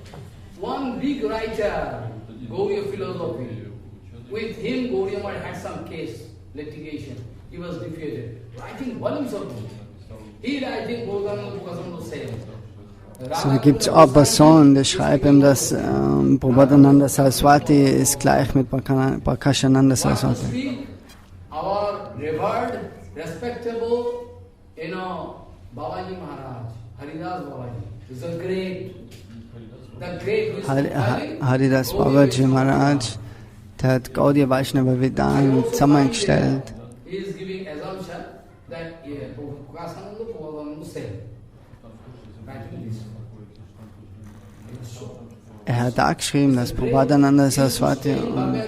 One big writer, Gauriya philosophy. With him, Gauriya had some case, litigation. He was defeated. Writing volumes of books. He writing Prabhupada saying. So, da gibt es auch Personen, die schreiben, dass Prabhupada Sarasvati ist gleich mit Prakashananda Sarasvati. Our revered, respectable, Babaji Maharaj, Haridas Babaji, is a the great Haridas Babaji Maharaj, der hat Gaudiya Vaishnava Vedanta zusammengestellt. He is giving assumption that Prabhupada Prabhupada said. Er hat auch geschrieben, dass Prabhupada Sarasvati und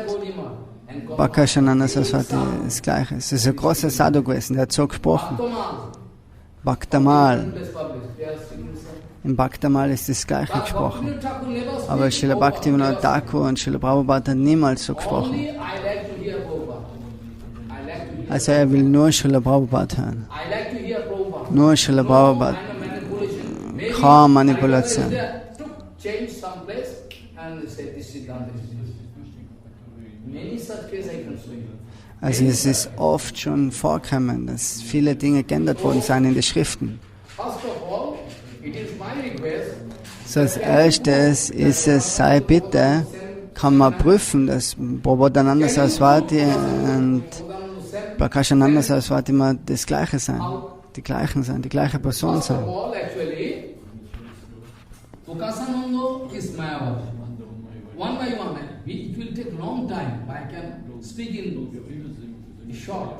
Prakashananda Sarasvati das Gleiche ist. Es ist ein großer Sadhu gewesen, der hat so gesprochen. Bhaktamal. Im Bhaktamal ist das Gleiche gesprochen. Aber Srila Bhaktivinoda Thakur und Srila Prabhupada hat niemals so gesprochen. Also er will nur Srila Prabhupada hören. Nur Srila Prabhupada. Keine Manipulation. Also es ist oft schon vorgekommen, dass viele Dinge geändert worden sind in den Schriften. So als erstes ist es, sei bitte, kann man prüfen, dass Prabhupada Sarasvati und Prakashananda Sarasvati immer das Gleiche sein, die gleichen sein, die gleiche Person sein. Prakashananda is Mayavadi. One by one, it will take long time. I can speak in short,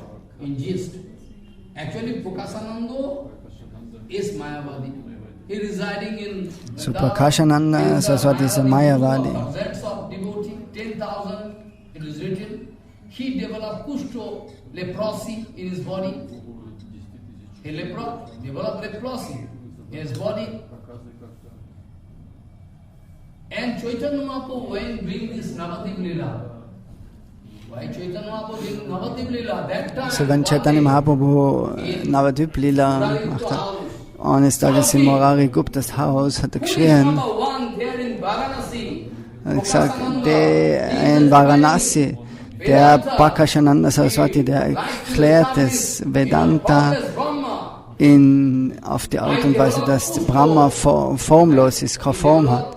in gist. Actually, Prakashananda is Mayavadi. He residing in So Prakashananda Sarasvati is a Mayavadi. Thousands of devotees, 10,000, it is written. He developed kushto, leprosy in his body. He developed leprosy in his body. And Chaitanya Mahaprabhu, when doing this Navadip Lila, why Chaitanya Mahaprabhu doing Navadip Lila? That time, So wenn Chaitanya Mahaprabhu Navadip Lila gemacht hat, eines Tages im Murari Guptas Haus hat er geschrien, er hat gesagt, der in Varanasi, der Prakashananda Sarasvati, der erklärt das Vedanta auf die Art und Weise, dass Brahma formlos ist, keine Form hat.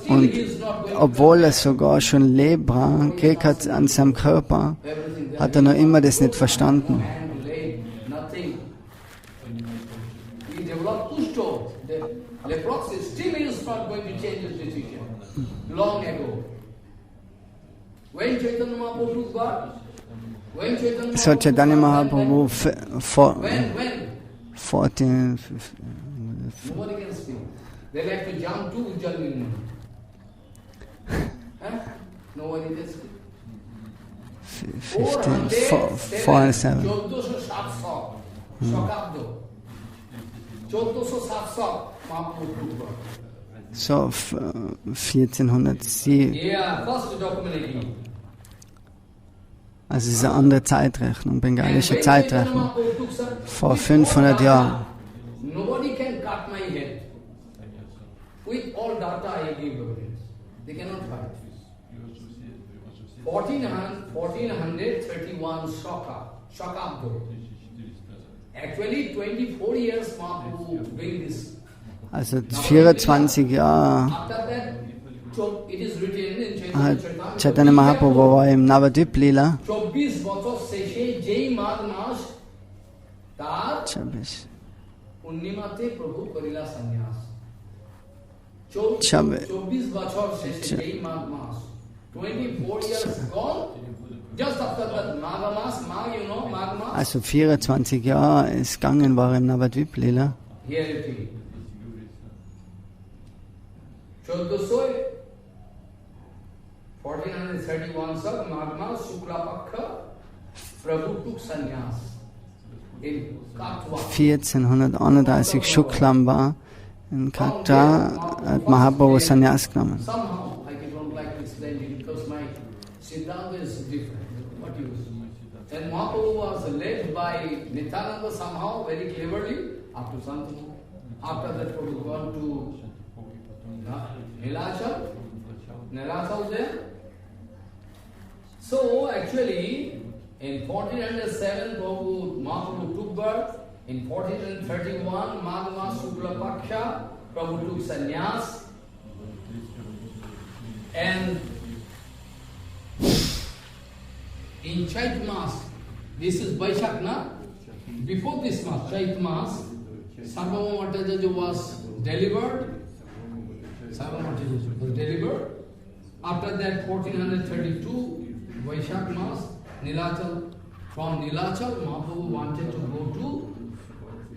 Und obwohl er sogar schon Lepra gekriegt hat an seinem Körper, hat er noch immer das nicht verstanden. So Chaitanya Mahaprabhu 14... They like to jump to Ujjain. Nobody can speak. 407. 1407 So 1407. Yeah, first document. Also es ist eine andere Zeitrechnung, bengalische Zeitrechnung. Vor 500 Jahren. Nobody can cut my head. With all data I give evidence. They cannot cut. 1431 Shakabdo. Actually 24 years Mahaprabhu doing this. Also 24 Jahre hat Chaitanya Mahaprabhu war im Navadip Lila. 24 বছর শেষে যেই মাঘ মাস তার পূর্ণিমাতে প্রভু করিলা সন্ন্যাস 24 বছর শেষে যেই মাঘ মাস 24 years gone just after that Magh mass Magh mass Also 24 Jahre ist gegangen war im Navadip Lila. Here it is 1431 sab माघ मास शुक्ला पक्ष प्रभु took sannyas in Katwa. 1431 Shuklam war in Katwa, hat Mahaprabhu Sannyas genommen. Somehow, I don't like to explain it because my Siddhanta is different. What you and Mahaprabhu was led by Nityananda somehow very cleverly up to something. After that, Prabhu gone to Nilachal. Nilachal there. So actually, in 1407, Mahaprabhu took birth. In 1431, Magha Shukla Paksha, Prabhu took sannyas, and in Chait Mas, this is Vaishak, na? Before this Mas, Chait Mas, Sarvabhauma Bhattacharya was delivered. Sarvabhauma Bhattacharya was delivered. After that, 1432, Vaishak Mas, Nilachal, from Nilachal, Mahaprabhu wanted to go to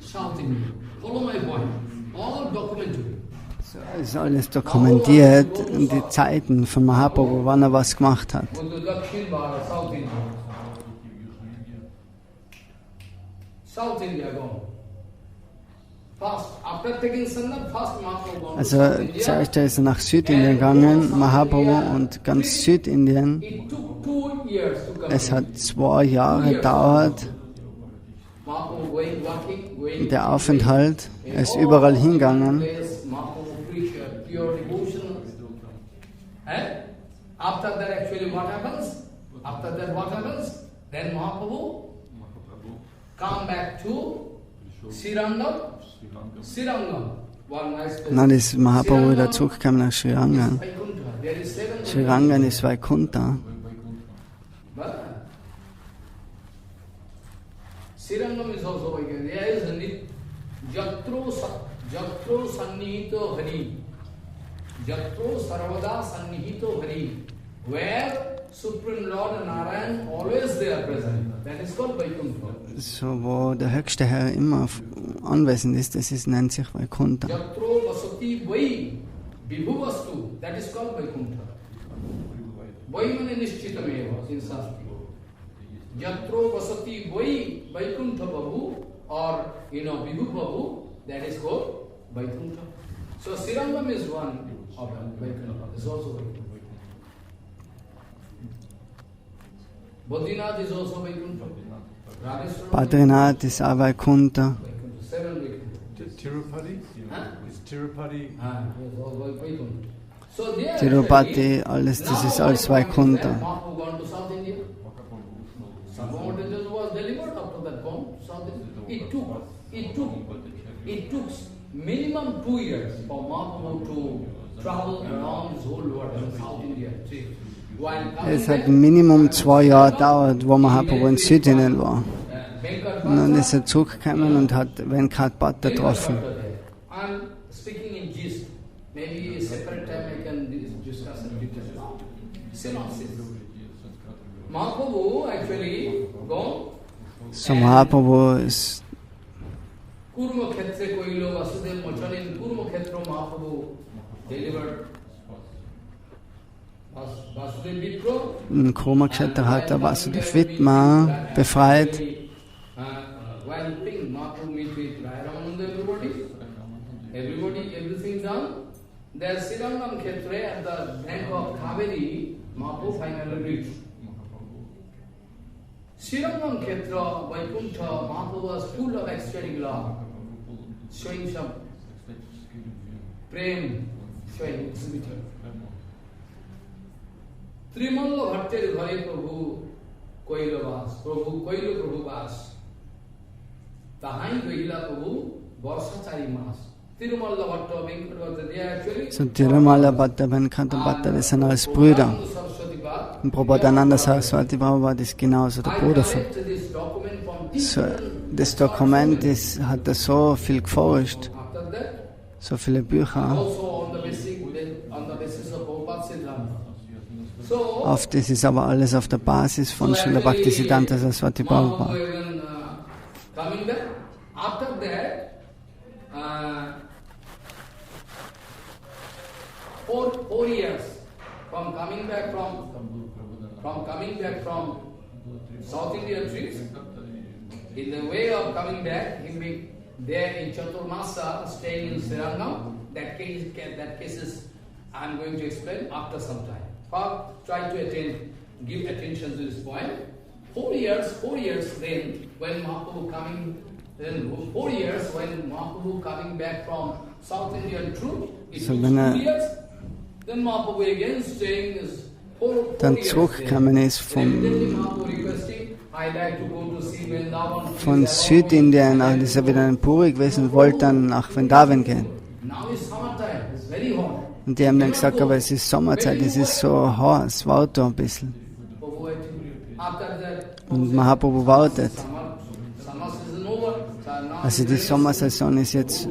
South India. Follow my point. All documented. So ist alles dokumentiert, die Zeiten von Mahaprabhu, wann er was gemacht hat. Also zuerst ist er nach Südindien gegangen, Mahaprabhu, und ganz Südindien. Es hat 2 Jahre gedauert, der Aufenthalt. Er ist überall hingegangen. After that, actually, what happens? After that, what happens? Then Mahaprabhu come back to Srila. Dann ist Mahaprabhu wieder zurückgekommen nach Sri Ranga. Sri Ranga ist Vaikuntha. Srirangam is also Vaikuntha. There is Jatro Sannihito Hari. Jatro Sarvada Sannihito Hari. Where Supreme Lord Narayan always there present. That is called Vaikuntha. So, wo der höchste Herr immer anwesend ist, nennt sich Vaikuntha. Jatro Vasati Vai Vibhu Vastu. That is called Vaikuntha. Vai mane nishchitameva in Sanskrit. Jatro Vasati Vai Vaikuntha Babu, or Vibhu Babu, that is called Vaikuntha. So Srirangam is one of them, Vaikuntha. This is also Vaikuntha. Badrinath is also Vaikuntha. Badrinath ist auch Vaikuntha. Tirupati? Is Tirupati? Tirupati, alles, das ist alles Vaikuntha. Was delivered after that gone South India. It took minimum 2 years for Mahaprabhu to travel around this whole world in South India. Es hat Minimum 2 Jahre gedauert, wo Mahaprabhu in Südindien war. Und dann ist er zurückgekommen und hat Venkat Bhatta getroffen. I'm speaking in gist. Maybe a separate time I can discuss in detail. Synopsis. Mahaprabhu actually gone. So Mahaprabhu ist Kurma Khetre Koilo Vasudev Mochan in Kurma Khetra Mahaprabhu delivered Vasudev Vitro. in Kurmakshetra hat er Vasudev Vitma befreit. While thing Mahaprabhu meet with Ramananda, everything done. There's Srirangam Khetre at the bank of Kaveri, Mahaprabhu finally reached. Srirangam Khetra, Vaikuntha, Mahaprabhu was full of ecstatic love, showing some prem, showing exhibited. Trimalla Bhattir Ghare Prabhu Koilo Vas, Prabhu Koilo Prabhu Vas. Tahai Koila Prabhu Varsachari Mas. Tirumalla Bhatta, Venkata, they are actually. So Tirumalla Bhatta, Venkata Bhatta, das sind alles Brüder. Und Prabhupada Sarasvati Prabhupada ist genauso der Bruder von. So, das Dokument hat er so viel geforscht, so viele Bücher. Oft ist es aber alles auf der Basis von Srila Bhakti Siddhanta Sarasvati Prabhupada. Four years from coming back from South Indian trips, in the way of coming back, he be there in Chaturmasa, staying in Srirangam. That case is, I am going to explain after some time. Try to give attention to this point. 4 years then, when Mahaprabhu coming back from South Indian troops, it took 2 years. Then Mahaprabhu again staying is 4 dann years. zurückgekommen ist Then Mahaprabhu requesting, I von Südindien, das ist ja wieder ein Puri gewesen, und wollte dann nach Vrindavan gehen. Und die haben dann gesagt, aber es ist Sommerzeit, es ist so heiß, wartet ein bisschen. Und Mahaprabhu wartet. Also die Sommersaison ist jetzt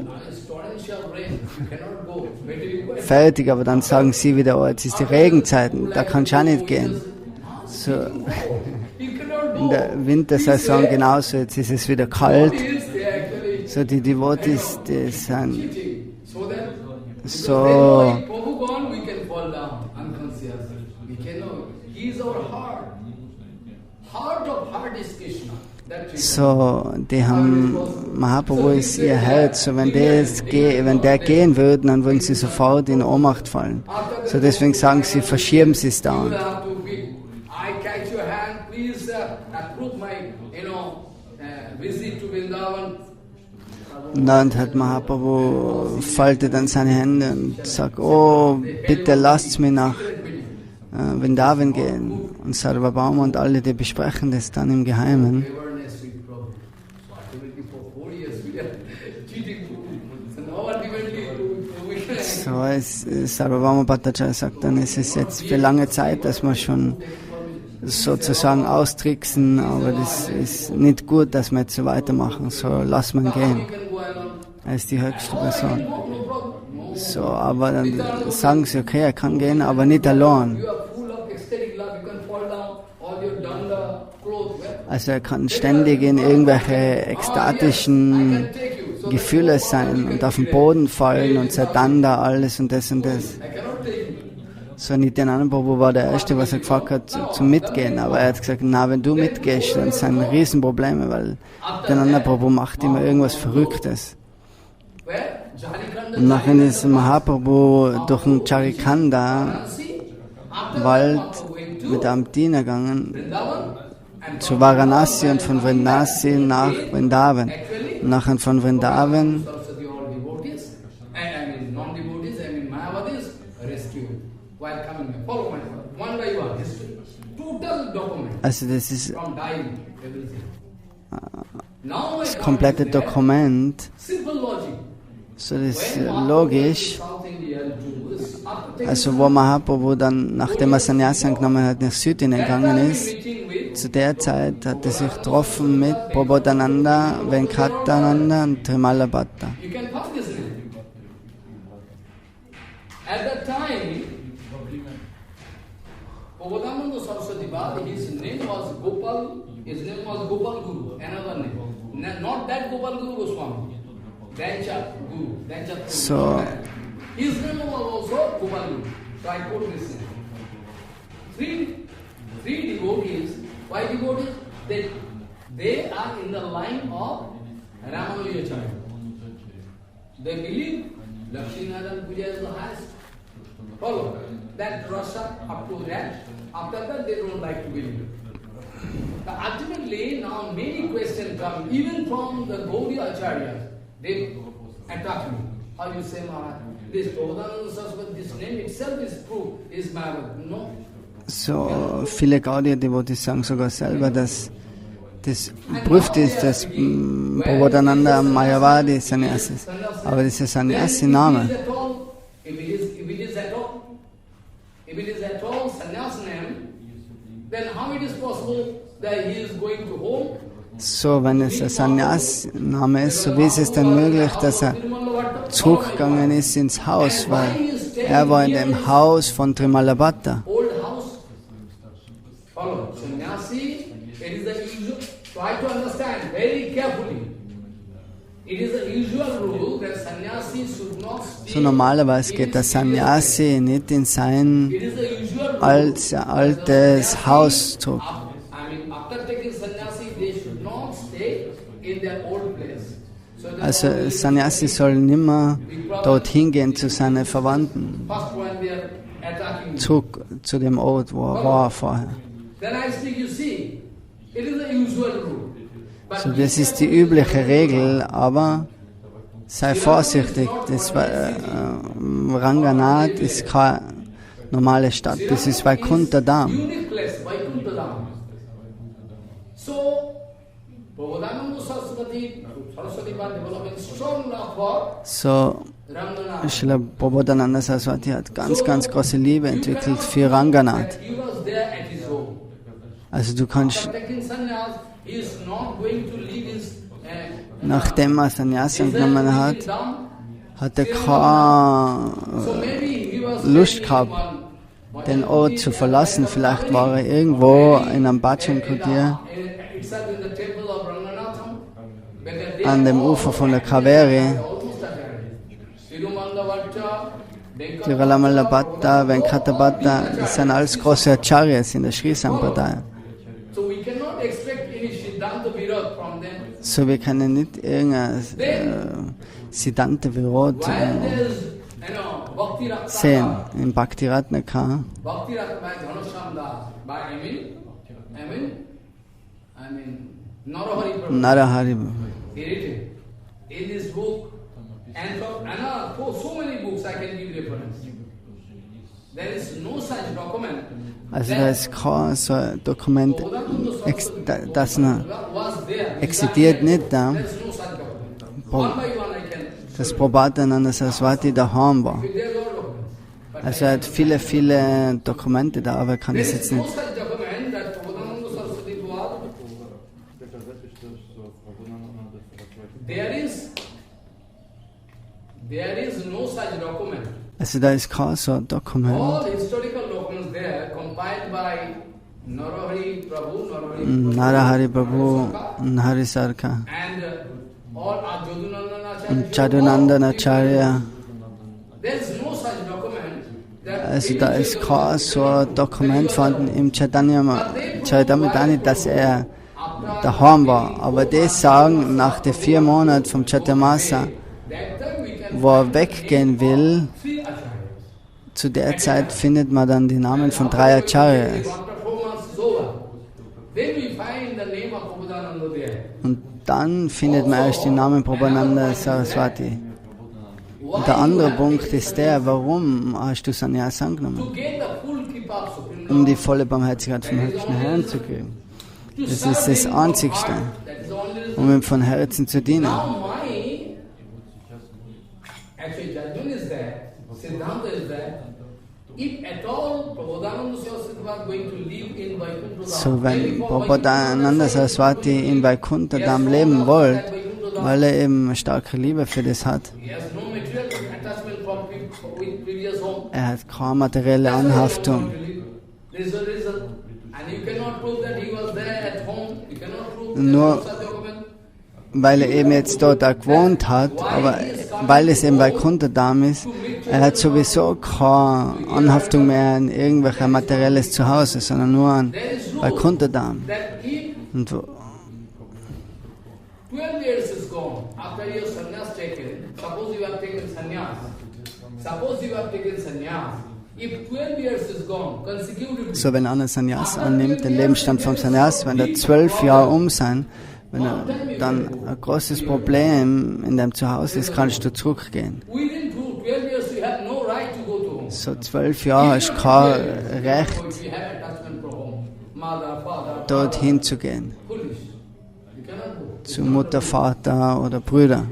fertig, aber dann sagen sie wieder, oh, jetzt ist die Regenzeit, da kannst du auch nicht gehen. So, in der Wintersaison genauso, jetzt ist es wieder kalt. So die Devotees, die sind so die haben, Mahaprabhu ist ihr Herz, so wenn der gehen würde, dann würden sie sofort in Ohnmacht fallen. So deswegen sagen sie, verschieben sie es dauernd. Und dann hat Mahaprabhu faltet dann seine Hände und sagt, oh, bitte lasst mich nach Vrindavan gehen. Und Sarvabhauma und alle, die besprechen das dann im Geheimen. So, Sarvabhauma Bhattacharya sagt dann, es ist jetzt für lange Zeit, dass wir schon sozusagen austricksen, aber das ist nicht gut, dass wir jetzt so weitermachen, so lass man gehen. Er ist die höchste Person. So, aber dann sagen sie, okay, er kann gehen, aber nicht allein. Also er kann ständig in irgendwelche ekstatischen Gefühle sein und auf den Boden fallen und Siddhanta, alles und das und das. So, Nityananda Prabhu war der Erste, was er gefragt hat, zum Mitgehen. Aber er hat gesagt, na, wenn du mitgehst, dann sind Riesenprobleme, weil Nityananda Prabhu macht immer irgendwas Verrücktes. Und nachdem ist Mahaprabhu durch den Charikanda-Wald mit einem Diener gegangen zu Varanasi und von Varanasi nach Vrindavan. Und nachher von Vrindavan also das ist das komplette Dokument, so das ist logisch, also wo Mahaprabhu dann, nachdem er Sannyasa angenommen hat, nach Südindien gegangen ist, zu der Zeit hat er sich getroffen mit Prabodhananda, Venkatananda und Trimala Bhatta. At that time, Prabhupada Sarasvati, his name was Gopal Guru, another name. Not that Gopal Guru Goswami, Dancha Guru, So, his name was also Gopal Guru. So I quote this name. Three devotees, why devotees? They are in the line of Ramanujacharya. They believe Lakshminarayan Puja is the highest. Follow that rasa up to that. After that, they don't like to believe it. But ultimately, now many questions come, even from the Gaudiya Acharyas. They attack me. How you say Maharaj? This Prabhupada Sarasvati, this name itself is proof, is Maharaj. No. So, viele Gaudiya-Devotees sagen sogar selber, dass das prüft ist, dass Prabhupada Mayavadi Sannyasi ist. Aber das ist ein Sannyasi-Name. If it is at all sannyas name, then how it is possible that he is going to home? So, wenn es ein Sannyas-Name ist, so wie ist es denn möglich, dass er zurückgegangen ist ins Haus, weil er war in dem Haus von Trimala Bhatta. Old house. Follow. Sannyasi, it is the usual. Try to understand very carefully. It is the usual rule that sannyasi should not stay. So normalerweise geht der Sannyasi nicht in sein altes Haus zurück. Also Sannyasi soll nimmer dorthin gehen zu seinen Verwandten, zurück zu dem Ort, wo er war vorher. So, das ist die übliche Regel, aber sei vorsichtig, das Ranganath ist keine normale Stadt, das ist Vaikuntha Dham. So, Srila Prabhupada Sarasvati hat ganz, ganz große Liebe entwickelt für Ranganath. Also du kannst, nachdem er Sannyas angenommen hat, hat er keine Lust gehabt, den Ort zu verlassen. Vielleicht war er irgendwo in einem Bhajan-Kutir an dem Ufer von der Kaveri. Tiralamalabhatta, Venkatabhatta, das sind alles große Acharyas in der Sri Sampradaya. So, wir können nicht irgendein Siddhanta Virod sehen in Bhakti Ratnaka. Narahari. Also da ist kein so ein Dokument, das existiert nicht da, dass Prabhupada Sarasvati daheim war. Also er hat viele, viele Dokumente da, aber er kann das jetzt nicht. Also da ist kein so ein Dokument. Narahari Prabhu, Narahari Sarka und Chadunandanacharya. Also da ist kein so ein Dokument von im Charitamrita, dass er daheim war. Aber die sagen, nach den 4 Monaten vom Chaturmasa, wo er weggehen will, zu der Zeit findet man dann die Namen von 3 Acharyas. Und dann findet man erst die Namen Prabhupada Sarasvati. Und der andere Punkt ist der, warum hast du Sannyas angenommen? Um die volle Barmherzigkeit vom höchsten Herrn zu kriegen. Das ist das Einzigste, um ihm von Herzen zu dienen. So, wenn Prabhupada Sarasvati in Vaikuntha leben wollte, weil er eben eine starke Liebe für das hat, er hat keine materielle Anhaftung. Nur weil er eben jetzt dort auch gewohnt hat, aber weil es eben Vaikuntha ist, er hat sowieso keine Anhaftung mehr an irgendwelche materielles Zuhause, sondern nur an Vaikuntha. Und so, wenn einer Sannyas annimmt, den Lebensstand vom Sannyas, wenn da 12 Jahre sind, wenn er dann ein großes Problem in deinem Zuhause ist, kannst du zurückgehen. So 12 Jahre hast du kein Recht, dorthin zu gehen. Zu Mutter, Vater oder Brüder.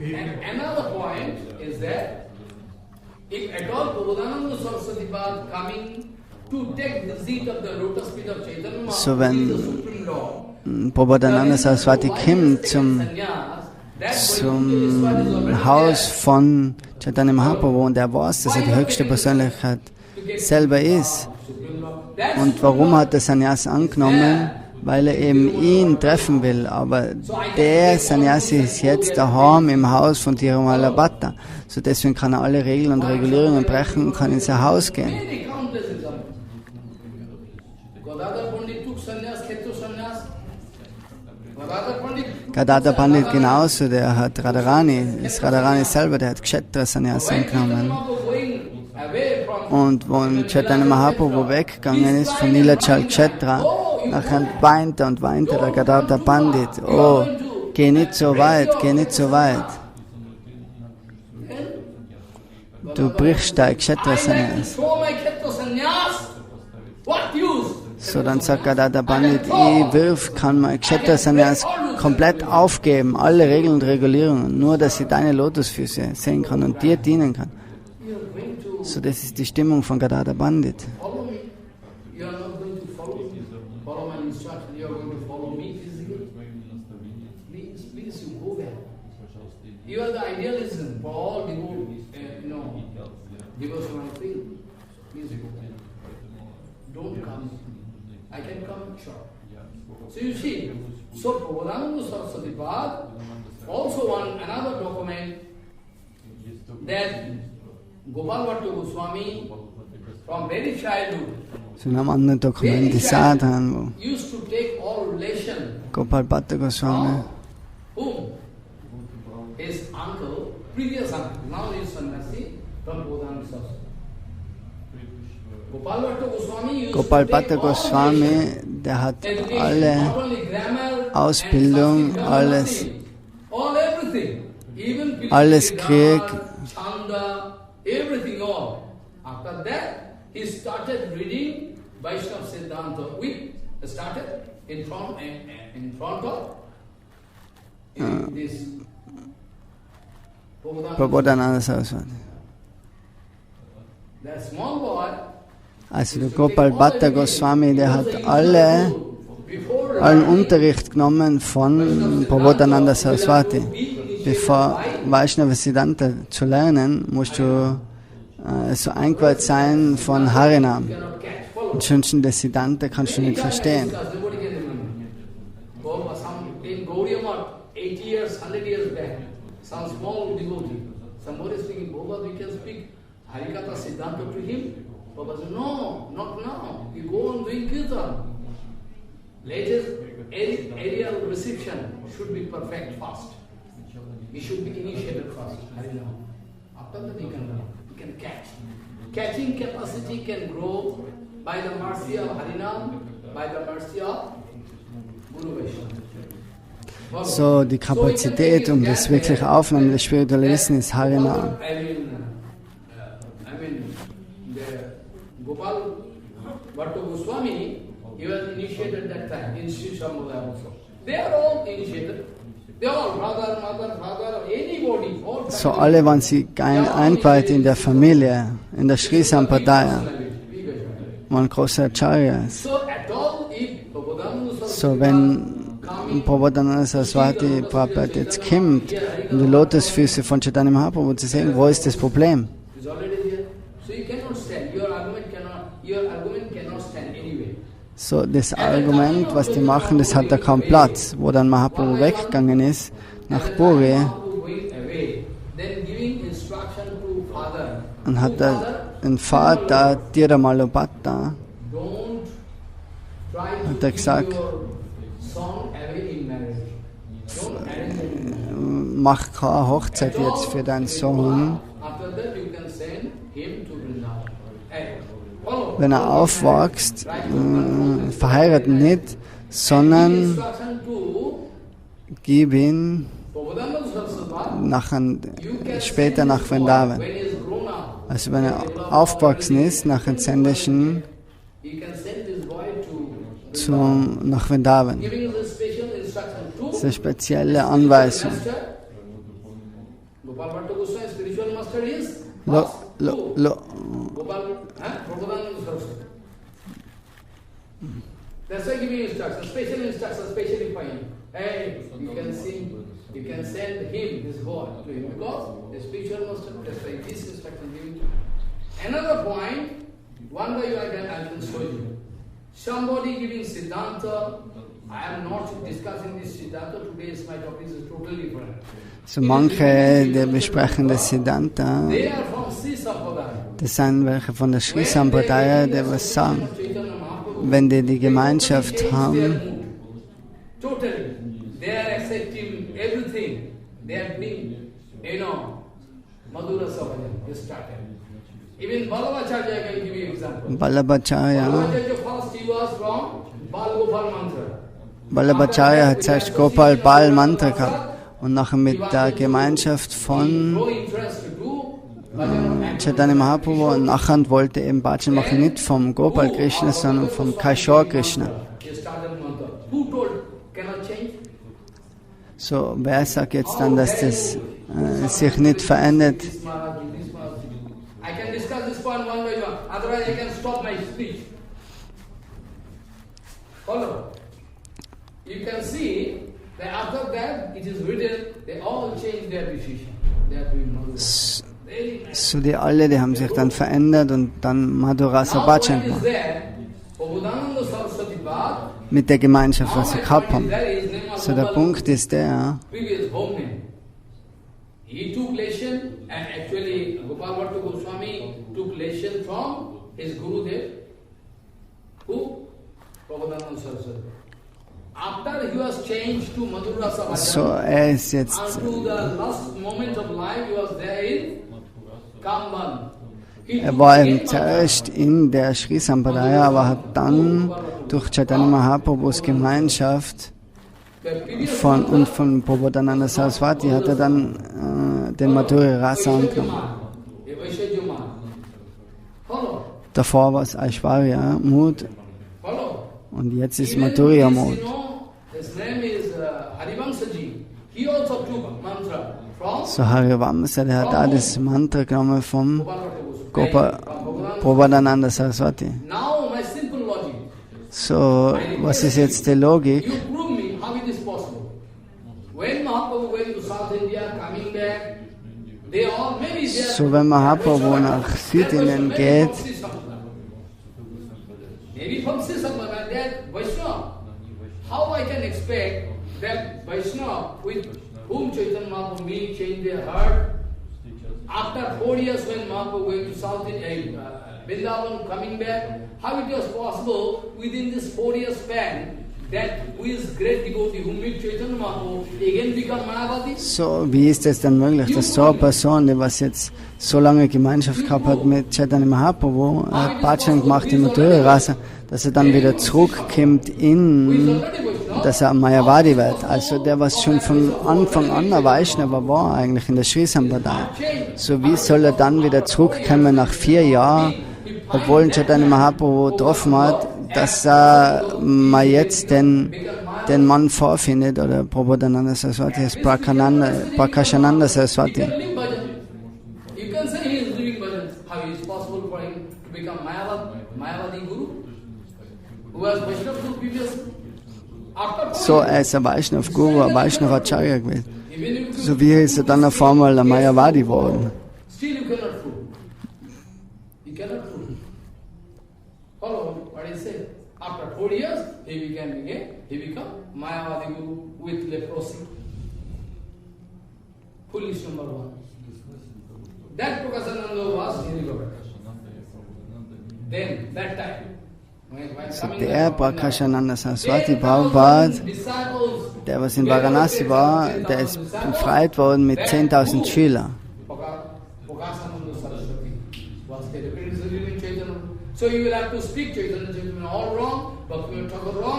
So, wenn Prabhupada Sarasvati kommt zum Haus von Chaitanya Mahaprabhu und er weiß, dass er die höchste Persönlichkeit selber ist. Und warum hat er Sannyas angenommen? Weil er eben ihn treffen will. Aber der Sannyasi ist jetzt daheim im Haus von Tirumala-Bhatta. So deswegen kann er alle Regeln und Regulierungen brechen und kann in sein Haus gehen. Gadadhar Pandit genauso, der hat Radharani, ist Radharani selber, der hat Kshetra Sannyas angenommen. Und wenn Chaitanya Mahaprabhu weggegangen ist von Nilachal Kshetra, nachher weinte der Gadadhar Pandit, oh, geh nicht so weit, geh nicht so weit. Du brichst dein Kshetra Sannyas. So dann sagt Gadadhar Pandit, kann man Kshetra Sannyas komplett aufgeben, alle Regeln und Regulierungen, nur dass sie deine Lotusfüße sehen kann und dir dienen kann. So das ist die Stimmung von Gadadhar Pandit. You are the idealism for all devotional things. Please go. Don't come. I can come short. So you see, so Prabhupada Sarasvati Pad also another document that Gopal Bhatta Goswami from very childhood So in einem anderen Dokument, die Sadhan, wo used to take all relation Gopal Bhatta Goswami whom? His uncle, previous uncle, now he is sannyasi from Prabhupada Sarasvati. Gopal Bhatta Goswami, der hat alle Ausbildung, alles Krieg. After that, he started reading Vaishnava Siddhanta. We started in front of this Prabhupada Sarasvati. That small boy. Also der Gopal Bhatta Goswami, der hat allen Unterricht genommen von Prabhupada Sarasvati. Bevor Vaishnava Siddhanta zu lernen, musst du so eingeweiht sein von Harinam. Und schon das Siddhanta kannst du nicht verstehen. Harikatha Siddhanta to him. Baba said, no, not now. You go on doing kirtan. Latest aerial reception should be perfect fast. He should be initiated first. Harinam. After that he can catch. Catching capacity can grow by the mercy of Harinam, by the mercy of Guru Vaishnava. So die Kapazität, das wirklich Aufnehmen des spirituellen Wissens ist Harinam. Gopal Bhatta Goswami, he was initiated that time in Sri Sampradaya also. They are all initiated. They are all brother, mother, father, anybody. So alle waren sie eingeweiht in der Familie, in der Sri Sampradaya. Waren große Acharyas. So wenn Prabhupada Sarasvati Prabhupada jetzt kommt, um die Lotusfüße von Chaitanya Mahaprabhu zu sehen, wo ist das Problem? So, das Argument, was die machen, das hat da kaum Platz. Wo dann Mahaprabhu weggegangen ist, nach Puri, und hat den Vater, Tiramalobhatta, hat er gesagt, mach keine Hochzeit jetzt für deinen Sohn. Wenn er aufwächst, verheiraten nicht, sondern gib ihn später nach Vrindavan. Also wenn er aufgewachsen ist, nach den Sendischen nach Vrindavan. Das ist eine spezielle Anweisung. That's why giving instruction, specially for him. Hey, you can send him, this boy, to him, because the spiritual master, that's why this instruction giving to him. Another point, one day I can show you. Somebody giving Siddhanta, I am not discussing this Siddhanta, today's my topic is totally different. So manche, die besprechen das Siddhanta, das sind welche von der Sri Sampradaya, die was sagen. Wenn die Gemeinschaft haben, Vallabhacharya hat zuerst Gopal Bal Mantra gehabt und nachher mit der Gemeinschaft von Chaitanya Mahaprabhu und Nachand wollte eben Bhajan machen, nicht vom Gopal Krishna, sondern vom Kishore Krishna. So, wer sagt jetzt dann, dass das sich nicht verändert? You can see that after that it is written, they all change their decision. They are doing no. So die alle, die haben sich dann verändert und dann Madhurasa Bhajan gemacht. Mit der Gemeinschaft, was sie gehabt haben. So der Punkt ist der, he took lesson and actually Gopal Goswami took lesson from his Gurudev, who? Prabhupada Sarasvati. After he was changed to Madhurasa Bhajan, so ist jetzt unto the last moment of life, he was there in Kamban. war eben zuerst in der Sri Sampradaya, aber hat dann durch Chaitanya Mahaprabhus Gemeinschaft von Prabhupada Sarasvati hat er dann den Madhurya Rasa angenommen. Davor war es Aishwarya Mood und jetzt ist Madhurya Mood. So Harivamsa, der hat auch das Mantra genommen vom Prabhupada Sarasvati. So, was ist jetzt die Logik? So, wenn Mahaprabhu nach Südindien geht, how I can expect that Vaishnava with whom Chaitanya Mahaprabhu me change their heart after 4 years when Mahaprabhu went to South India, Vrindavan coming back, how it was possible within this 4 year span that who is great devotee who meet Chaitanya Mahaprabhu again become Mayavadi? So, wie ist es denn möglich, dass so eine Person, die was jetzt so lange Gemeinschaft gehabt hat mit Chaitanya Mahaprabhu, hat Bhajan gemacht im Madhurya Rasa, dass er dann wieder zurückkommt dass er Mayavadi wird. Also der, was schon von Anfang an ein Vaishnava war, eigentlich in der Sri Sampradaya. So wie soll er dann wieder zurückkommen nach 4 Jahren, obwohl Chaitanya Mahaprabhu getroffen hat, dass er mal jetzt den Mann vorfindet, oder Prabhupada Sarasvati ist Prakashananda Sarasvati. You can say he is doing bhajan. How is it possible for him to become Mayavadi Guru? Who was Vaishnava Guru previously? So, er ist ein Vaishnava Guru, ein Vaishnava Acharya gewesen. So wie ist er dann auf einmal ein Mayavadi geworden. Still you cannot prove. You cannot prove. Follow what he said. After 4 years, he become Mayavadi Guru with leprosy. Foolish number 1. That Prakasananda was Nirvana. Then, that time. So der Prakashananda Sarasvati Prabhupada, der was in Varanasi war, der ist befreit worden mit 10.000 Schüler.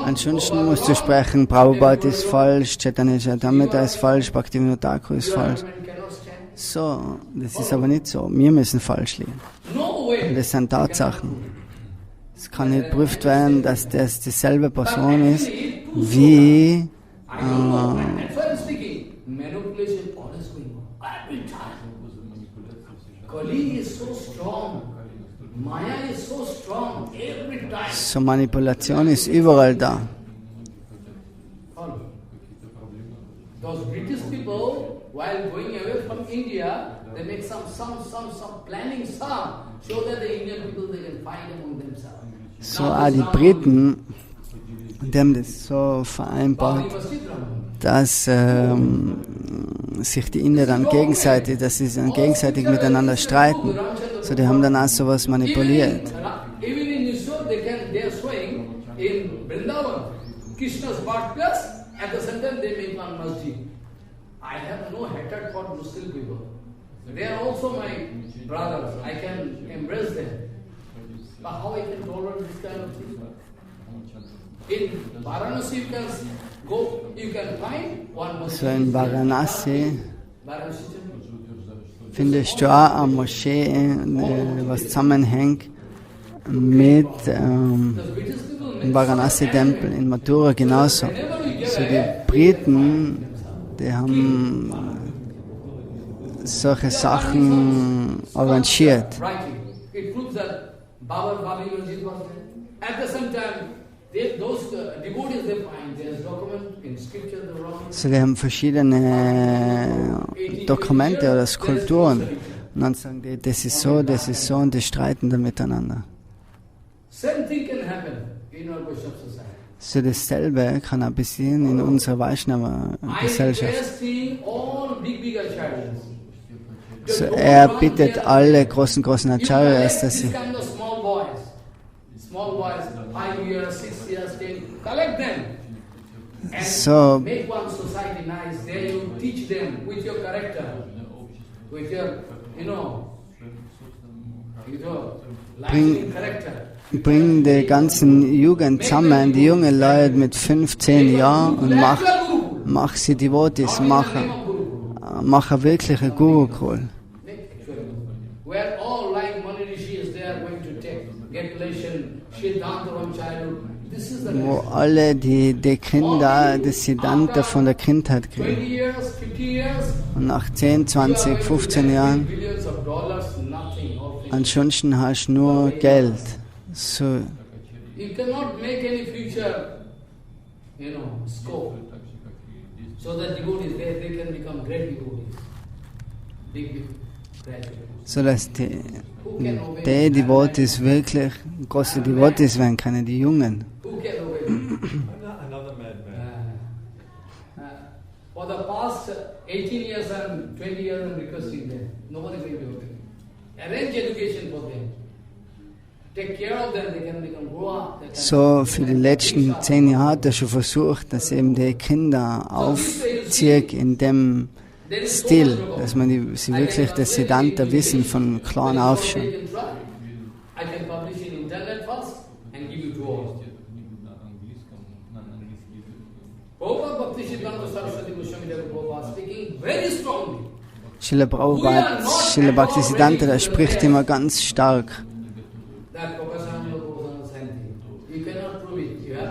Ansonsten musst du sprechen, Prabhupada ist falsch, Chaitanya Charitamrita ist falsch, Bhaktivinoda Thakur ist falsch. So, das ist aber nicht so. Wir müssen falsch liegen. Und das sind Tatsachen. Es kann nicht geprüft werden, dass das dieselbe Person ist, wie so Manipulation ist überall da. Those British people, while going away from India, they make some planning so that the Indian people they can find among themselves. So auch die Briten, die haben das so vereinbart, dass sich die Inder dann gegenseitig, dass sie dann gegenseitig miteinander streiten. So die haben dann auch sowas manipuliert. Even in Mysore, they are showing in Vrindavan, Krishna's birthplace. At the same time, they make one masjid. I have no hatred for Muslim people. They are also my brothers. I can embrace them. But how I can tolerate this kind of thing? In Varanasi, you can find one masjid. So in Varanasi, findest du auch eine Moschee, was zusammenhängt mit dem Varanasi-Tempel in Mathura genauso. So die Briten, die haben solche Sachen arrangiert. So, die haben verschiedene Dokumente oder Skulpturen und dann sagen die, das ist so und die streiten da miteinander. So dasselbe kann auch passieren in unserer Vaishnava-Gesellschaft. So er bittet alle großen Acharyas, dass sie so bring die ganzen Jugend zusammen, die jungen Leute mit 15 Jahren und mach sie Devotees, mach eine wirkliche Gurukul. Wo alle die Kinder das Siddhanta von der Kindheit kriegen. Und nach 10, 20, 15 Jahren ansonsten hast du nur Geld. So. You cannot make any future, scope. So that devotees, they can become great devotees. Big graduates. So dass die Devotees wirklich große Devotees werden können, die Jungen. Another madman. For the past 18 years and 20 years I'm requesting them. Nobody will do it. Arrange education for them. Take care of them, they can grow up. So für die letzten 10 Jahre hat er schon versucht, dass eben die Kinder aufzieht in dem Stil, dass man sie wirklich das Siddhanta wissen von klein auf schon. Srila Prabhupada, Srila Bhaktisiddhanta, der spricht immer ganz stark.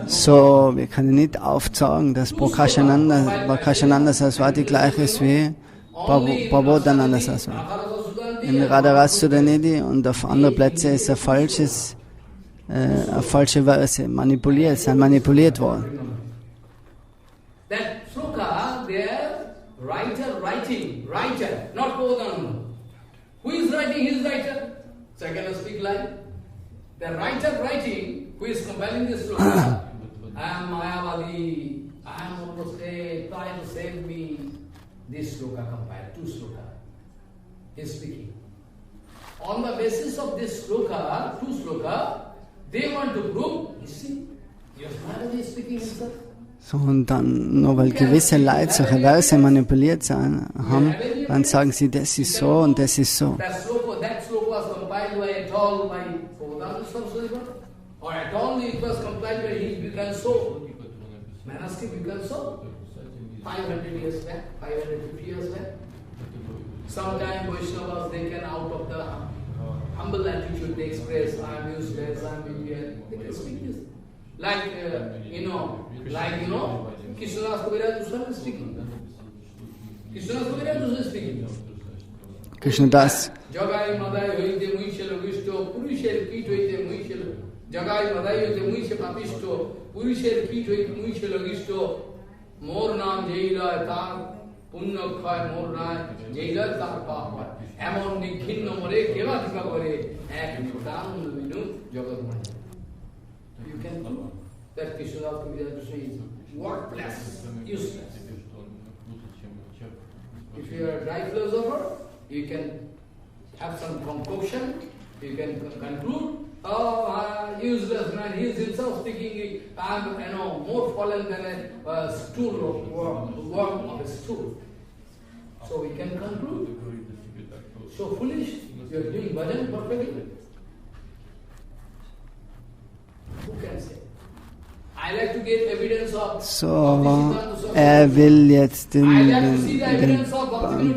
So, wir können nicht aufzeigen, dass Prakashananda Sarasvati gleich ist wie Prabhupada Sarasvati. In Radharasudanidhi und auf anderen Plätzen ist eine falsche Verse manipuliert worden. That sloka, there, writer, not Prabhupada. Who is writing? His writer. So I cannot speak like. The writer writing, who is compiling this sloka, I am Mayavadi, I am almost trying to save me. This sloka compiled, 2 sloka. He is speaking. On the basis of this sloka, 2 sloka, they want to prove, you see, your Mayavadi is speaking himself. So, und dann, nur weil gewisse Leute solche Verse manipuliert haben, dann sagen sie, das ist so und das ist so. That sloka was compiled by Atoll, by Prabhupada, or Atoll, it was compiled by him, began so. Manuscript began so. 500 years back, 550 years back. Sometimes Vaishnavas, they can out of the humble attitude they express, I am useless, I am Indian, they can speak this. Like, Krishnadas Kaviraj Dusar is speaking. Krishnadas Kaviraj Dusar is speaking. Krishnadas. Jagai Madai hoite muishelo visto, Purusher Kit hoite muishelo. Jagai Madai hoite muishe papisto, Purusher Kit hoite muishelo visto. More naam Jaila tar, Punna Khai more naam, Jaila tar papa. Amon Nikhin no more, Keva Dika Kore, and Down Vinu, Jagat Madai. You can do that Krishnadas Kaviraj Dusar is worthless, useless. If you are a dry philosopher, you can have some concoction, you can conclude, useless man, he is himself speaking, I am more fallen than a stool of worm of a stool. So we can conclude. So foolish, you are doing bhajan perfectly. Who can say? So, er will jetzt den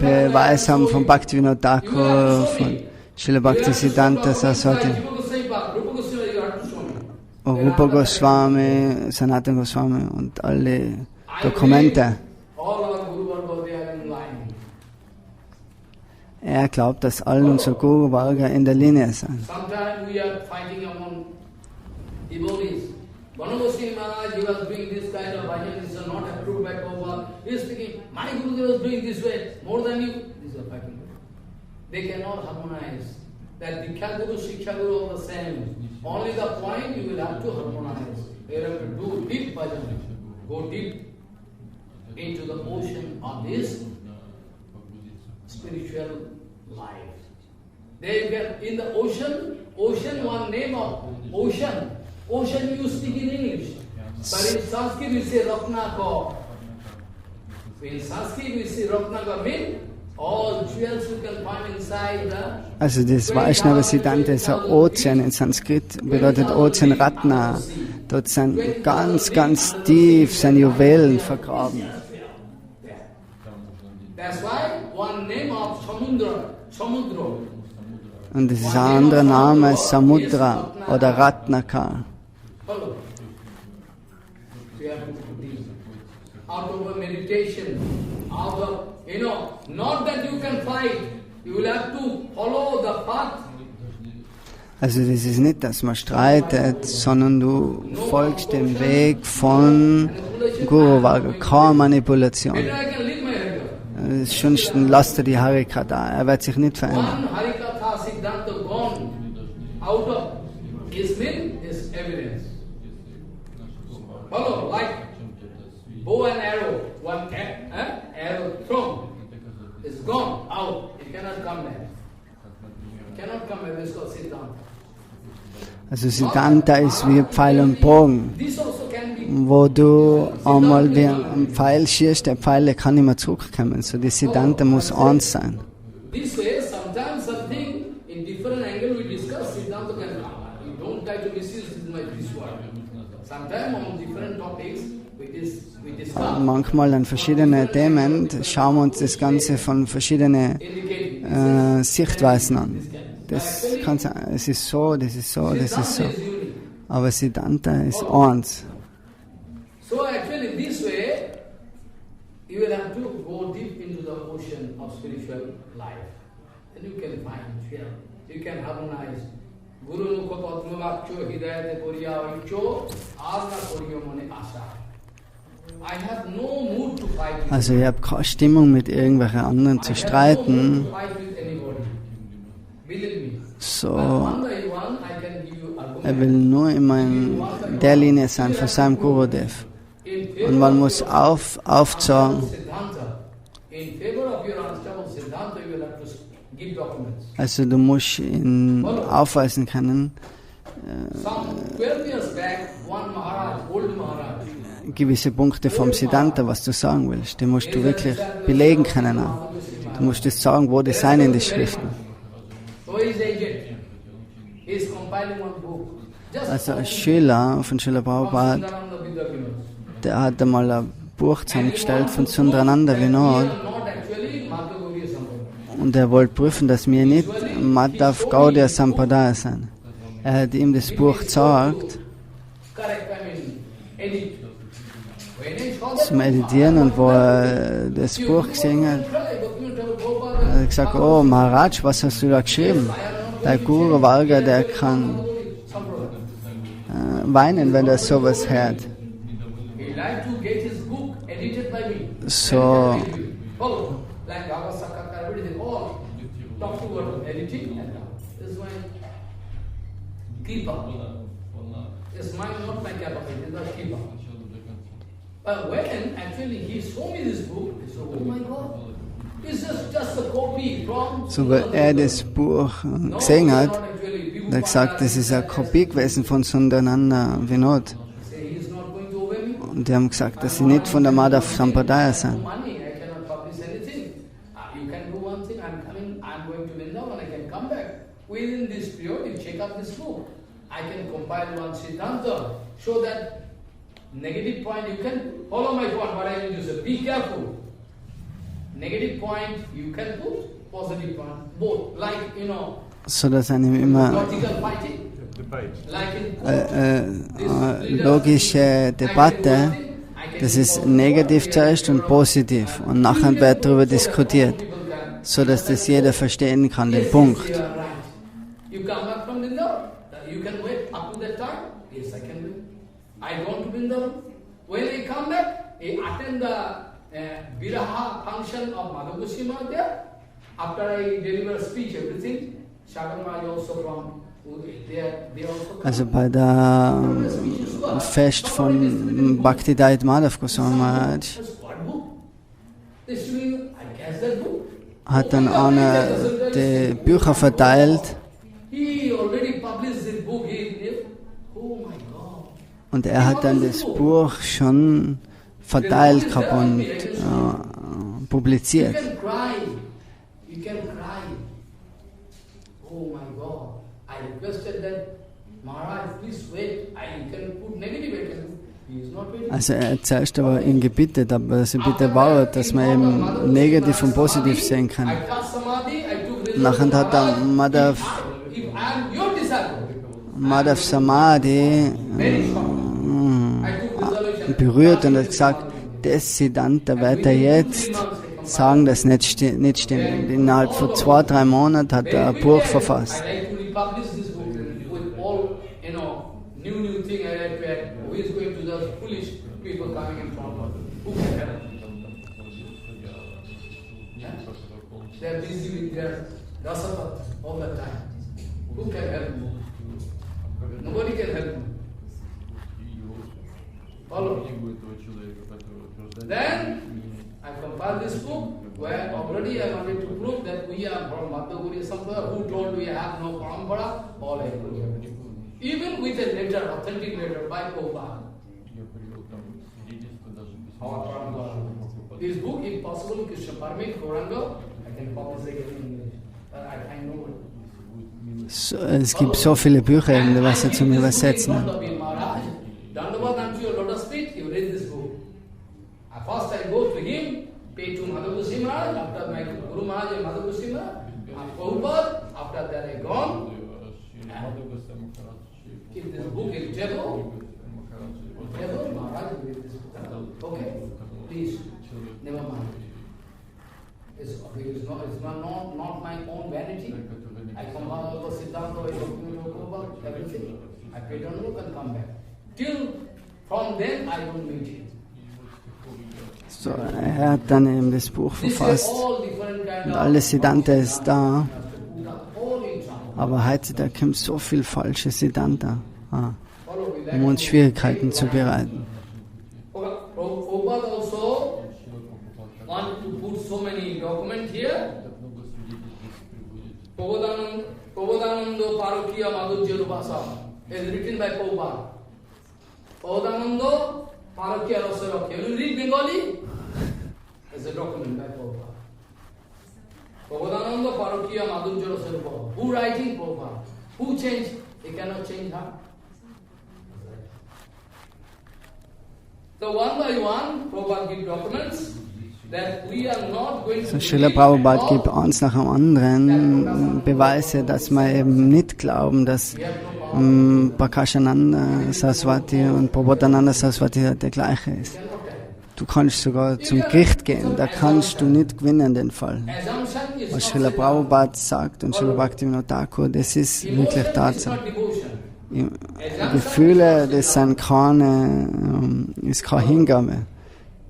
Beweis haben von Bhaktivinoda Thakur, von Srila Bhakti Siddhanta Sarasvati, Rupa Goswami, Sanatana Goswami und alle Dokumente. Er glaubt, dass all unsere Guru Varga in der Linie sind. One Goswami Maharaj, he was doing this kind of bhajan, this is not approved by Prabhupada. He is speaking, my Guru was doing this way, more than you. These are fighting. They cannot harmonize. That Diksha Guru, Shiksha Guru are the same. Only the point you will have to harmonize. You have to do deep bhajan. Go deep into the ocean of this spiritual life. There you can, in the ocean, one name of ocean. Ocean you speak in English, but in Sanskrit we say Ratnakar. In Sanskrit we say Ratnakar means all jewels you can find inside the... Also das Vaishnavas Siddhanta ist ein Ozean, in Sanskrit bedeutet Ozean Ratna. Dort sind ganz, ganz tief sind Juwelen vergraben. That's why one name of Samudra. Und das ist ein anderer Name, Samudra oder Ratnakar. Follow. You have to do this. Out of a meditation, out of, not that you can fight, you will have to follow the path. Also das ist nicht, dass man streitet, sondern du folgst dem Weg von Guru Varga, keine Manipulation. Sonst lasst er die Harika da, er wird sich nicht verändern. One Harikatha Siddhanta gone out of his mean is evidence. Follow, like bow and arrow, one arrow thrown is gone out, it cannot come back. It cannot come back, this is called Siddhanta. Also Siddhanta ist wie Pfeil und Bogen, wo du einmal wie ein Pfeil schießt, der Pfeil der kann nicht mehr zurückkommen. So die Siddhanta muss eins sein. This way, sometimes something in different angle we discuss Siddhanta can come. You don't try to misuse this word. Sometimes on different topics we discuss. Manchmal an verschiedene Themen schauen wir uns das Ganze von verschiedenen Sichtweisen an. Das kann sein, es ist so, das ist so, das ist so. Aber Siddhanta ist eins. So actually this way you will have to go deep into the ocean of spiritual life. Then you can find here. You can harmonize. Guru Mukha Patma Vakcho Hidayate Koriya Vicho Asna Koriya Mone Asa. I have no mood to fight with Also ich habe keine Stimmung mit irgendwelchen anderen zu streiten. So, er will nur immer in der Linie sein von seinem Gurudev. Und man muss aufzeigen. Also du musst ihn aufweisen können, gewisse Punkte vom Siddhanta, was du sagen willst. Die musst du wirklich belegen können. Du musst es sagen, wo die sein in den Schriften. Also ein Schüler von Srila Prabhupada, der hat einmal ein Buch zusammengestellt von Sundarananda Vinod und er wollte prüfen, dass wir nicht Madhav Gaudiya Sampradaya sind. Er hat ihm das Buch gezeigt zum Meditieren und wo er das Buch gesehen hat, hat er gesagt, oh Maharaj, was hast du da geschrieben? Der Guru Varga, der kann weinen, wenn er sowas hört. So, so weil er das Buch gesehen hat, hat er gesagt, das ist eine Kopie gewesen von Sundarananda Vinod. Und die haben gesagt, dass sie nicht von der Madhav Sampradaya sind. negative point, you can follow my point, what I mean to say. Be careful. Negative point, you can put positive point, both. Like, So dass einem immer logical fighting. logische Debatte, das ist negativ zuerst und positiv und nachher wird darüber diskutiert, so dass das jeder verstehen kann, den Punkt. Viraha function of Madhugusima there. After I deliver a speech, everything, Shakarma is also from they also. Also bei der Fest von Bhakti-Dayat Madhav Goswami Maharaj hat dann einer die Bücher verteilt und er hat dann das Buch schon verteilt gehabt und publiziert. You can cry. Oh my God! I requested that Maharaj, please wait. I can put negative attention. He is not waiting. Also er hat zuerst aber ihn gebeten, aber sie bitte wartet, dass man eben negativ und positiv sehen kann. Nachher hat er Madhav Samadhi berührt und hat gesagt, das Siddhanta wird er jetzt sagen, dass nicht stimmt. Innerhalb von 2-3 Monaten hat er ein Buch verfasst. Then I compiled this book where already I wanted to prove that we are from Madhya Sampradaya, who told we have no parampara, all I prove. Even with a letter, authentic letter by Prabhupada. This book, if possible, Krishna permit, Gauranga, I can publish it in English. I know it. So, es gibt so viele Bücher, was er zum Übersetzen hat. First I go to him, pay to Madhugusima Maharaj, after my Guru Maharaj and Madhugusima, Prabhupada, after that I gone, keep this book in table, Maharaj will read this book. Okay, please, never mind. It's not my own vanity. I come out of the Siddhanta, I talk everything. I pay down look and come back. Till from then I don't meet him. So, er hat dann eben das Buch verfasst und alles Siddhanta ist da, aber heutzutage kommt so viel falsche Siddhanta, um uns Schwierigkeiten zu bereiten. Prabhupada also want to put so many documents here. Prabhupada Parokiya Madhurya Rupasa is written by Prabhupada. Prabhupada Parokiya Rasa. Can you read Bengali? It's a document by Prabhupada. Prabhupada Parokiya Madhurya Rasa. Who writing Prabhupada? Who changed? He cannot change her. So one by one, Prabhupada give documents that we are not going to. So Srila Prabhupada gibt eins nach dem anderen Beweise, dass wir eben nicht glauben, dass Prakashananda Sarasvati und Prabhupada Sarasvati der gleiche ist. Du kannst sogar zum Gericht gehen, da kannst du nicht gewinnen, den Fall. Was Srila Prabhupada sagt und Srila Bhaktivinoda Thakur, das ist wirklich Tatsache. Gefühle, das sind keine, ist keine Hingabe.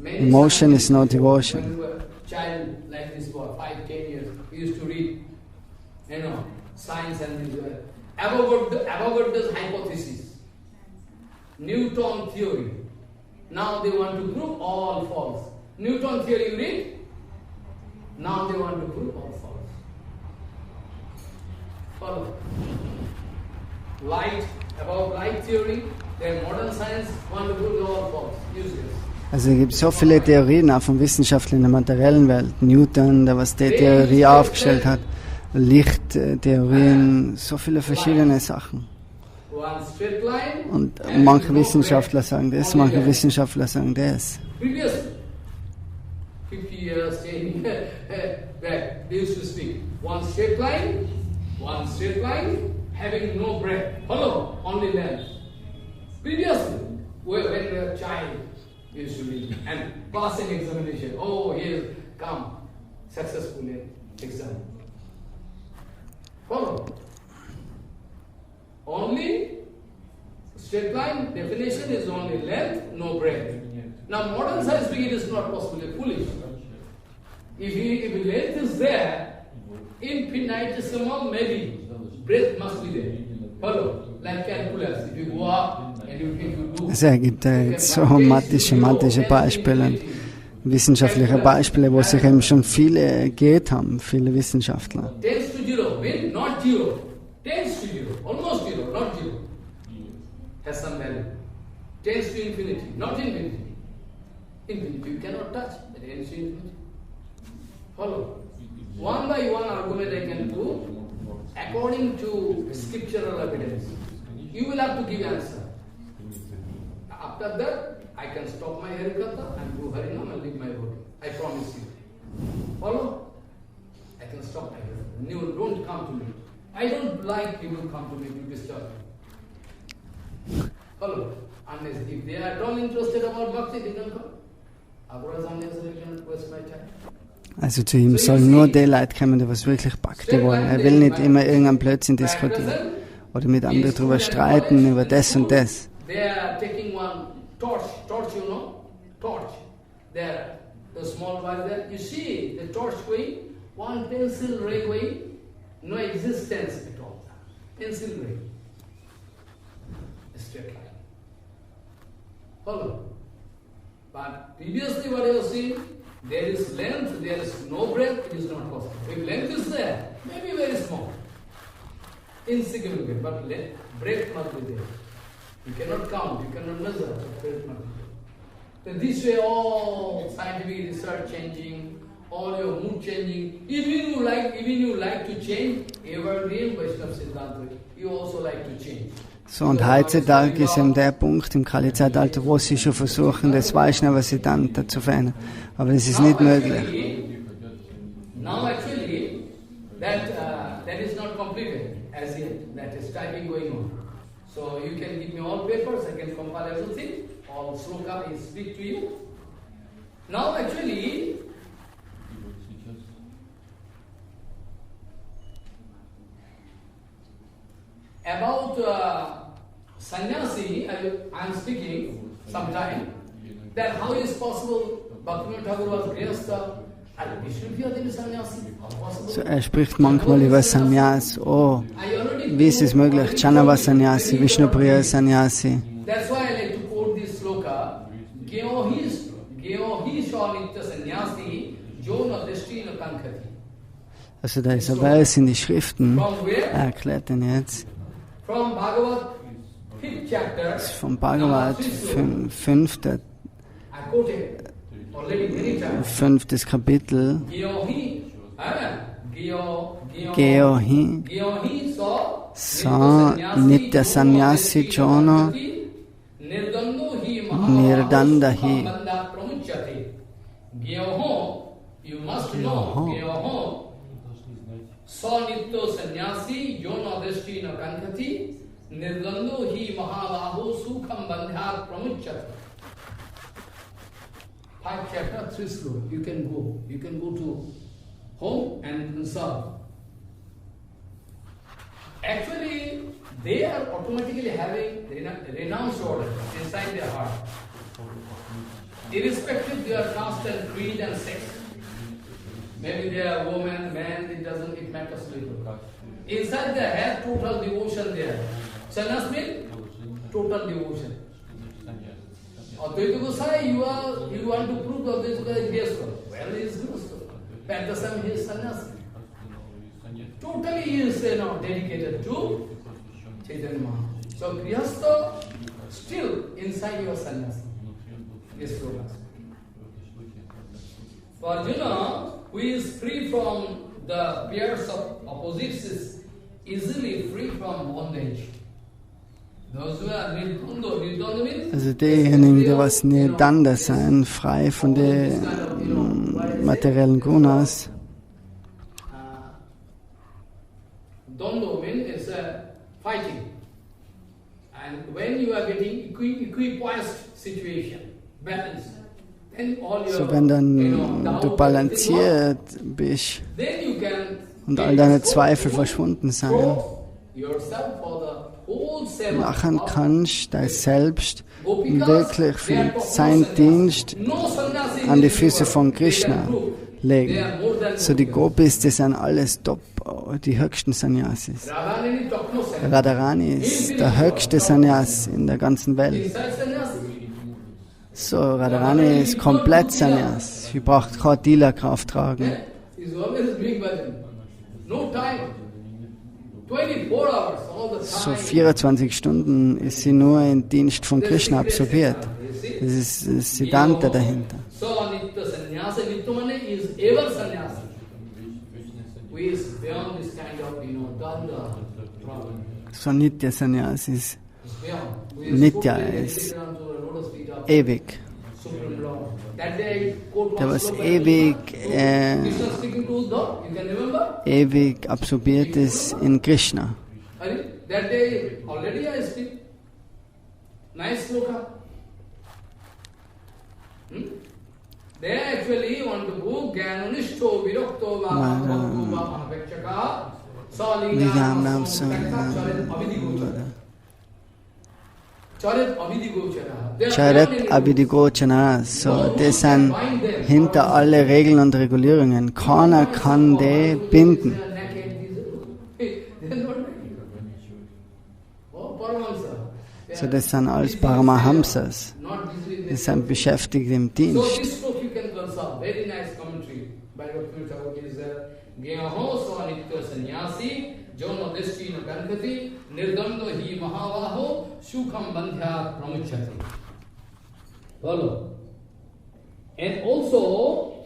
Emotion is no devotion. When you were a child like this for 5-10 years, you used to read, science and Avogadro's hypothesis, Newton theory. Now they want to prove all false. Newton theory you read, now they want to prove all false. Follow. About light theory, then modern science want to prove all false, useless. Also es gibt so viele Theorien auch von Wissenschaftlern in der materiellen Welt. Newton, der was die Theorie aufgestellt hat, Lichttheorien, so viele verschiedene Sachen. one straight line. Und manche Wissenschaftler sagen das, manche Wissenschaftler sagen das. Previous 50 years, 10 years back, they used to speak one straight line, having no breath. Follow, only length. Previously, when we were a child, we used to read and passing examination. Oh, here come successfully exam. Follow. Only straight line definition is only length, no breadth. Now modern science speaking is not possible, foolish. If length is there, infinitesimal maybe breadth must be there. Follow, like calculus. If you go up and if you do. Es ergibt jetzt so mathematische Beispiele und wissenschaftliche Beispiele, wo sich eben schon viele geirrt haben, viele Wissenschaftler. Tends to zero, mean not zero. Tends to zero, almost zero, not zero. Has some value. Tends to infinity, not infinity. Infinity you cannot touch, it ends to infinity. Follow. One by one argument I can do according to scriptural evidence. You will have to give answer. After that, I can stop my Harikatha and do Harinam and leave my body. I promise you. Follow? I can stop my Harikatha. You don't come to me. I don't like people come to me to disturb me. Follow? Unless if they are at all interested about Bhakti, they can come. Otherwise, unnecessarily cannot waste my time. Also zu ihm sollen nur die Leute kommen, die was wirklich Bhakti wollen. Er will nicht immer irgendeinen Blödsinn diskutieren oder mit anderen darüber streiten, über das und das. They are taking one torch, you know? Torch. There, the small one there. You see the torch going, one pencil ray going, no existence at all. Pencil ray. A straight line. Follow? But previously what you see, there is length, there is no breadth, it is not possible. If length is there, maybe very small, insignificant, but breadth must be there. You cannot count, you cannot measure, but breadth must be there. So this way all scientific research changing, all your mood changing, even you like to change, evergreen Vaishnava Siddhanta, you also like to change. So, und heutzutage ist eben der Punkt im Kali-Zeitalter, wo sie schon versuchen, das Vaishnava Siddhanta zu verändern. Aber das ist nicht möglich. Now actually, that is not completed as yet. That is typing going on. So you can give me all papers, I can compile everything, all sloka I speak to you. Now actually, about sannyasi, I am speaking sometime, that how is possible, Bhaktivinoda Thakur was grihastha, and he should be a sannyasi, how possible? So, er spricht manchmal über Sannyas. Oh, wie ist es möglich? Chanava Sannyasi, Vishnupriya Sannyasi. That's why I like to quote this sloka, Gyo hi shanitya sannyasi, jo na drishti na kankhati. Also da ist ein Vers in die Schriften, er erklärt den jetzt. From Bhagavad, 5th chapter, Das ist vom Bhagavad, fünftes Kapitel. Geohi sa nitya sannyasi jono nirdandahi. You must know, sa nitya sannyasi jono drishti na kankhati nirdando hi mahalaho sukham bandhyat pramuchyati. 5th chapter, 3 sloka. You can go to home and consult. Actually, they are automatically having renounced order inside their heart. Irrespective of their caste and creed and sex. Maybe they are woman, man, it matters little. Inside their head, total devotion there. Sannyas means total devotion. Advaita Gosai, you want to prove Advaita Gosai is grihastha. Well, he is grihastha. At the same he is sannyasi. Totally he is dedicated to Chaitanya Mahaprabhu. So grihastha, still inside your sannyasi. This sloka. For Arjuna, who is free from the pairs of opposites, is easily free from bondage. Those who are nirdondo means Also diejenigen, die was Nirdondo sein, frei von den materiellen Gunas. Dondo means is fighting. And when you are getting equipoised situation, balance, then all your, So wenn dann du balanciert bist und all deine Zweifel verschwunden sind, machen kannst du dich selbst wirklich für seinen Dienst an die Füße von Krishna legen. So die Gopis, die sind alles top, die höchsten Sannyasis. Radharani ist der höchste Sannyas in der ganzen Welt. So, Radharani ist komplett Sannyas. Sie braucht keine Dealerkraft tragen. So 24 Stunden ist sie nur im Dienst von Krishna absorbiert. Das ist das Siddhanta dahinter. So Nitya Sannyas ist Nitya, ist ewig. Der was ewig absorbiert ist in Krishna. Charat Abhidigochana, so das sind hinter alle Regeln und Regulierungen. Keiner kann die binden. So das sind alles Paramahamsas. Das sind beschäftigt im Dienst. Follow. And also,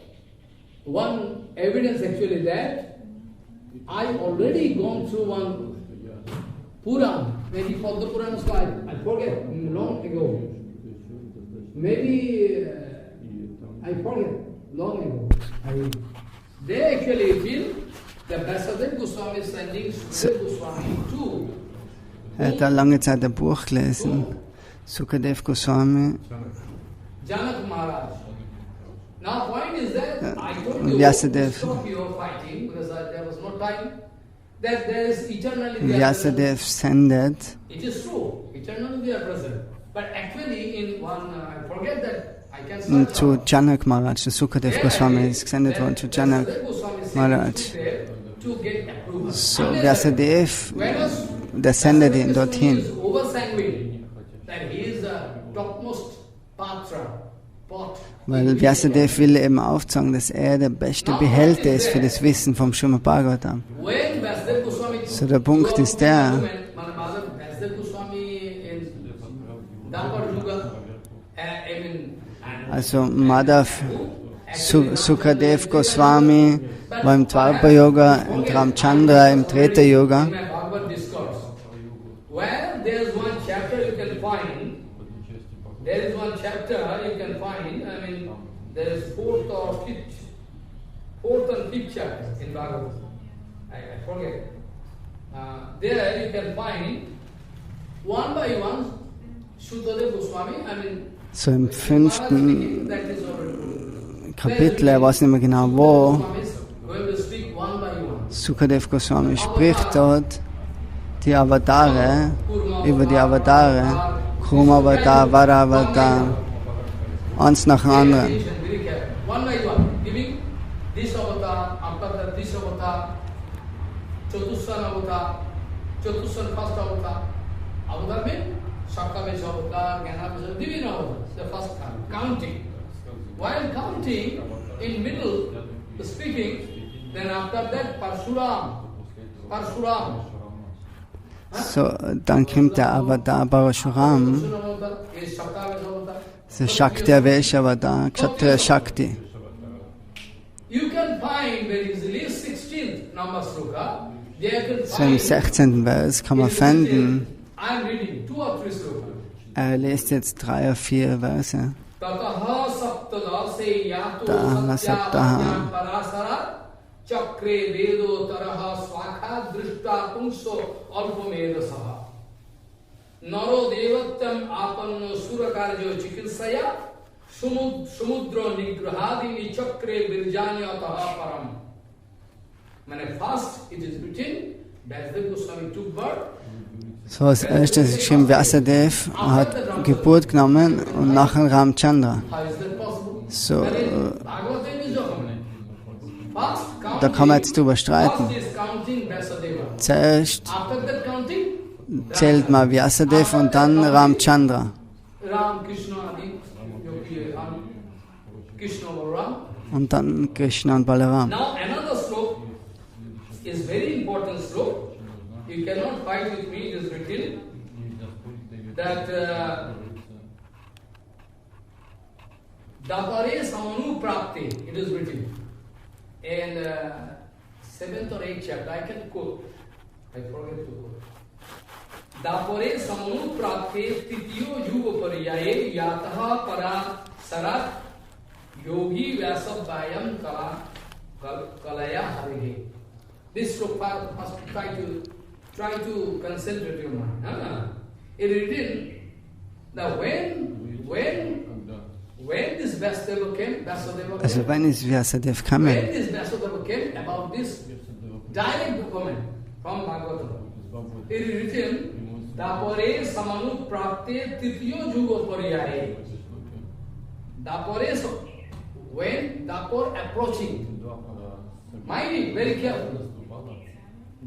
one evidence actually that I already gone through one Puran, maybe for the Puran slide, I forget, long ago. Maybe I forget, long ago. They actually feel that Vasudev Goswami is sending Sukadeva Goswami too. Hat da lange Zeit ein Buch gelesen, Sukadev Goswami. Janak Maharaj. Now point is that I told you stop your fighting because there was no time. That there is eternally Vyasadeva sendet. It is true, eternally they are present. But actually in one, I forget that I can search Zu Janak Maharaj, der Sukadev Goswami ist gesendet worden zu Janak Maharaj. So Vyasadeva, der sendet ihn dorthin. Weil Vyasadeva will eben aufzeigen, dass er der beste Behälter ist für das Wissen vom Srimad Bhagavatam. So der Punkt ist der, also Madhav Sukadev Goswami war im Dwapara Yoga, im Ramchandra im Treta Yoga. There is one chapter you can find, I mean, there is fourth and fifth chapter in Bhagavad. I forget. There you can find, one by one, Sukadeva Goswami, I mean, so im 5. Kapitel, ich weiß nicht mehr genau wo, Sukadev Goswami spricht dort die Avatare, über die Avatare, Kurma Avatar, Vara Avatar, eins nach dem anderen. While counting, in middle, speaking, then after that, Parshuram. So, dann kommt der Avatar Parashuram, der Shakti Avesh Avatar, Kshatriya Shakti. So im 16. Vers kann man finden, Er liest jetzt 3 oder 4 Verse. Tataha saptadase yato Taha satya saptaha. parasara chakre vedo taraha swakha drishta pungso alpameda saha naro devatyam apanno surakarjo chikilsaya samudra nigrahadini chakre virjanya taha param. When first it is written, Vasudev Goswami took birth. So als erstes ist geschrieben, Vyasadev hat Geburt genommen und nachher Ramchandra. How is that possible? So, Bhagavatam is documented. da kann man jetzt drüber streiten. First is counting Vyasadeva. Zuerst After that counting, zählt man Vyasadev und dann Ramchandra. Ram, Krishna, Adi, Yogi, Krishna, Ram. Und dann Krishna und Balaram. Now another sloka is very important sloka. You cannot fight with me. It is written that Dapare Samanu Prapti. It is written in 7th or 8th chapter. I can quote. I forget to quote. Dapare Samanu Prapti Titiyo Yuga Pariyaye Yataha Para Sarat Yogi Vyasabhayam Kalaya Harihe. This sloka must try to concentrate your mind. It is written that when this Vyasadeva came, Also wenn es Vyasadev kam, when this Vyasadeva came about this direct document from Bhagavatam, it is written, Dapare Samanu Prapte Titiyo Yuga Pariyaye. Dapare, when Dapor approaching, mind it very carefully.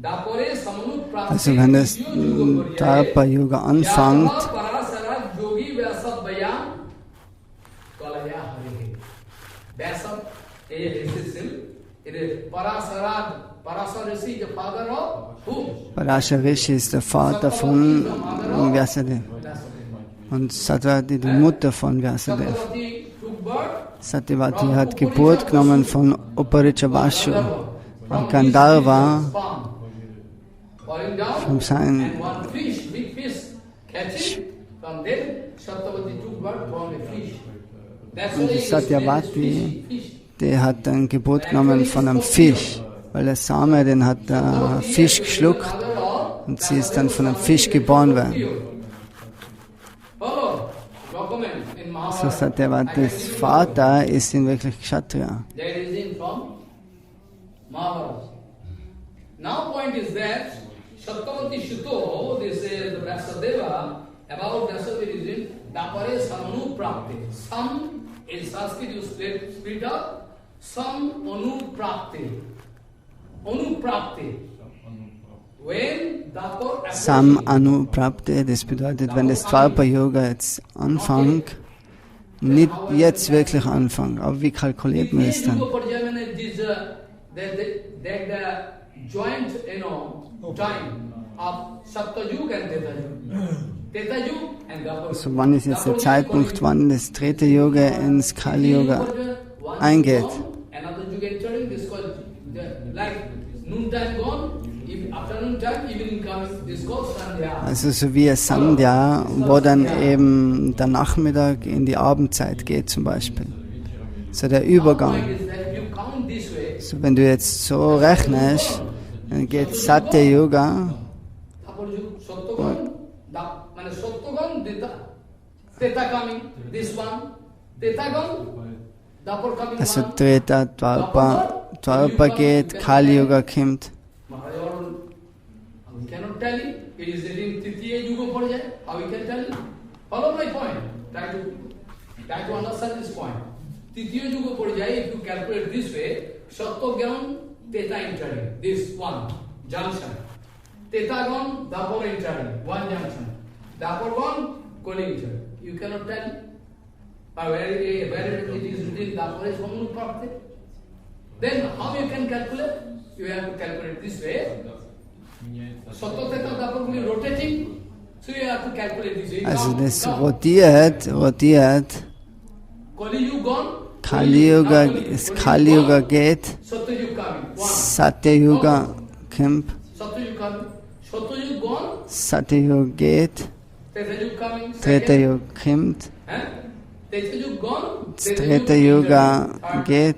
also wenn das Dharpa Yoga anfängt, Parasharishi ist der Vater von Vyasadev und Sarasvati die Mutter von Vyasadev. Satyavati hat Geburt genommen von Uparichavashu, Gandharva, von seinem und die Satyavati, die hat dann Geburt genommen von einem Fisch, weil der Same, den hat der Fisch geschluckt und sie ist dann von einem Fisch geboren worden. So Satyavatis Vater ist in wirklich Kshatriya. Now point is that Satyavati Shuto, this is the Vyasadeva, about Vyasadeva is in Dapare Samanu Prapti. Sam in Sanskrit you split up, Sam Anu Prapti. Anu Prapti. When Dapor Sam Anu Prapti, das bedeutet, wenn das Dharpa Yoga jetzt anfängt, nicht jetzt wirklich anfangen, aber wie kalkuliert man es dann? Joint, time of Satyayug and Tretayug and Dapur. Also wann ist jetzt der Zeitpunkt, wann das Treta Yoga ins Kali Yoga eingeht? Another Yug entering, this called like noon time gone, afternoon time, evening comes, this called Sandhya. Also so wie ein Sandhya, wo dann eben der Nachmittag in die Abendzeit geht zum Beispiel. So der Übergang. So wenn du jetzt so rechnest, dann geht Satya Yoga. Also Treta, Dvarpa geht, Kali Yoga kommt. Titiya Yuga Porjaya, if you calculate this way, Sattva-gyan, Teta entering, this one junction. Teta-gyan, Dapur entering, one junction. Dapur-gyan, Koli entering. You cannot tell where it is written, Dapur is Samanu Prapti. Then how you can calculate? You have to calculate this way. Sattva, Teta, Dapur will be rotating, so you have to calculate this way. Also das rotiert. Kali Yoga geht, Satya Yoga kommt, Satya Yoga geht, Treta Yuga kommt, das Treta Yuga geht.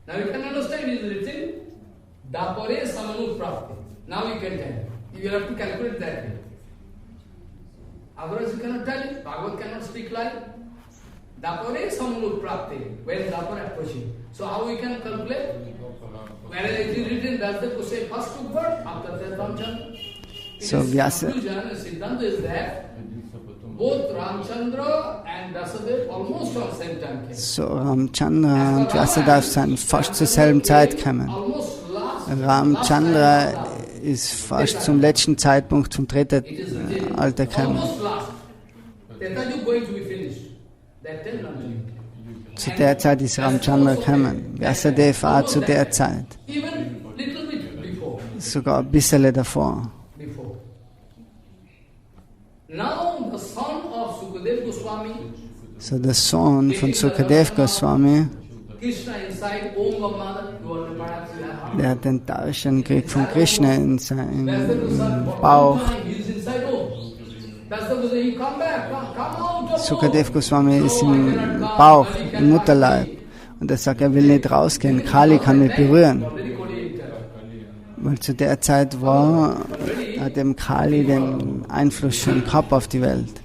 Now you can understand it is written, Dapare Samanu Prapti. Now you can tell. You will have to calculate that way. Otherwise you cannot tell it. Bhagavad cannot speak like Dapare Samanu Prapti. When Dapare approaching. So how we can calculate? Whereas it is written, that's the Kusay first took birth, after that Ramchandra. So Vyasa. Siddhanta is that both Ramchandra and Vyasadeva almost on same time came. So Ramchandra und Vyasadeva sind fast zur selben Zeit gekommen. Ramchandra ist fast zum letzten Zeitpunkt vom dritten Alter gekommen. Zu der Zeit ist Ramchandra gekommen. Vyasadeva auch zu der Zeit. Sogar ein bisschen davor. So der Sohn von Sukadev Goswami, der hat den Darshan gekriegt von Krishna in seinem Bauch. Sukadev Goswami ist im Bauch, im Mutterleib. Und er sagt, er will nicht rausgehen, Kali kann mich berühren. Weil zu der Zeit hat dem Kali den Einfluss schon gehabt auf die Welt.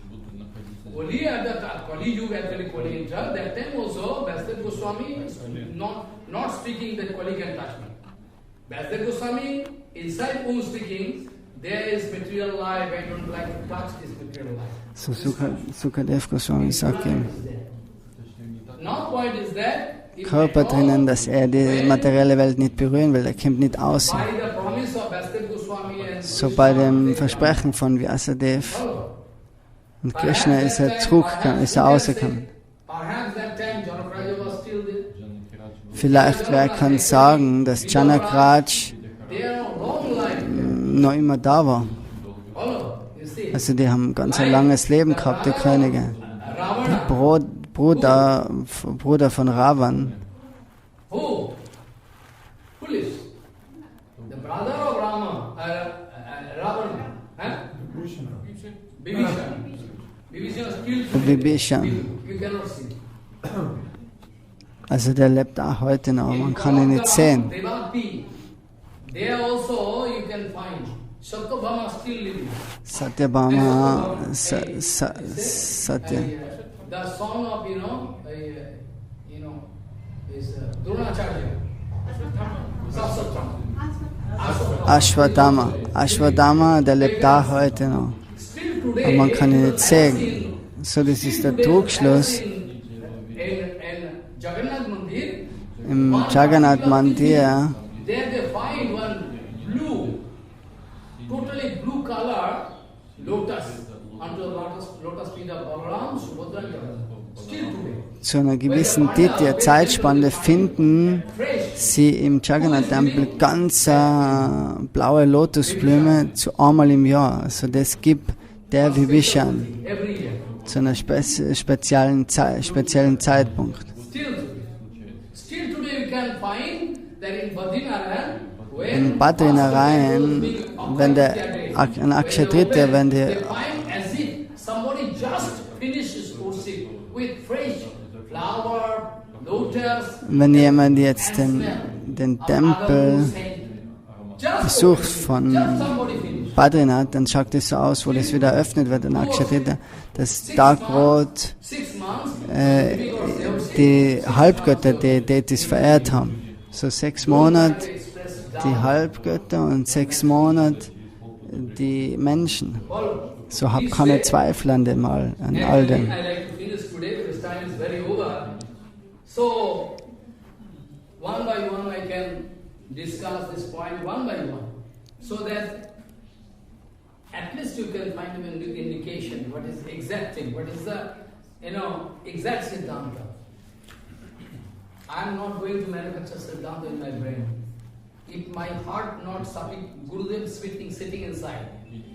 So Sukadev Goswami sagt ihm, Körper drinnen, dass er die materielle Welt nicht berühren will, er kommt nicht aus. So bei dem Versprechen von Vyasadeva und Krishna ist er zurückgekommen, ist er rausgekommen. Vielleicht wer kann sagen, dass Janakraj noch immer da war. Also die haben ganz ein langes Leben gehabt, die Könige. Der Bruder von Ravan. Vibhishan. Also der lebt auch heute noch, man kann ihn nicht sehen. Satyabhama, Satya. The son of, is Dronacharya. Ashwadama, der lebt auch heute noch. Aber man kann ihn nicht sehen. So, das ist der Trugschluss. Im Jagannath Mandir zu einer gewissen Zeitspanne finden sie im Jagannath-Tempel ganz blaue Lotusblume zu einmal im Jahr. Also das gibt der Vibhishan zu einer speziellen Zeitpunkt. In Badrinarayan, wenn der ein Akshatrita, wenn jemand jetzt den Tempel besucht von Badrinath, dann schaut es so aus, wo das wieder eröffnet wird, ein Akshatrita, das Tagrot die Halbgötter, die Deities verehrt haben. So 6 Monate die Halbgötter und 6 Monate die Menschen. So hab keine Zweifel an all dem. So, one by one I can discuss this point one by one, so that at least you can find an indication what is the exact thing, what is the, exact Siddhanta. I am not going to manufacture Siddhanta in my brain. If my heart not supporting, Gurudev sitting inside,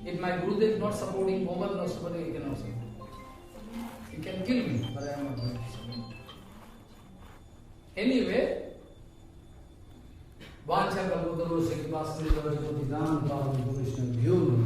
if my Gurudev not supporting, Bhava not supporting, you cannot say. You can kill me, but I am not going to support. Anyway, Vacha Kalpataru Sekipasri Vajakotidan Prabhu Krishna Vyuru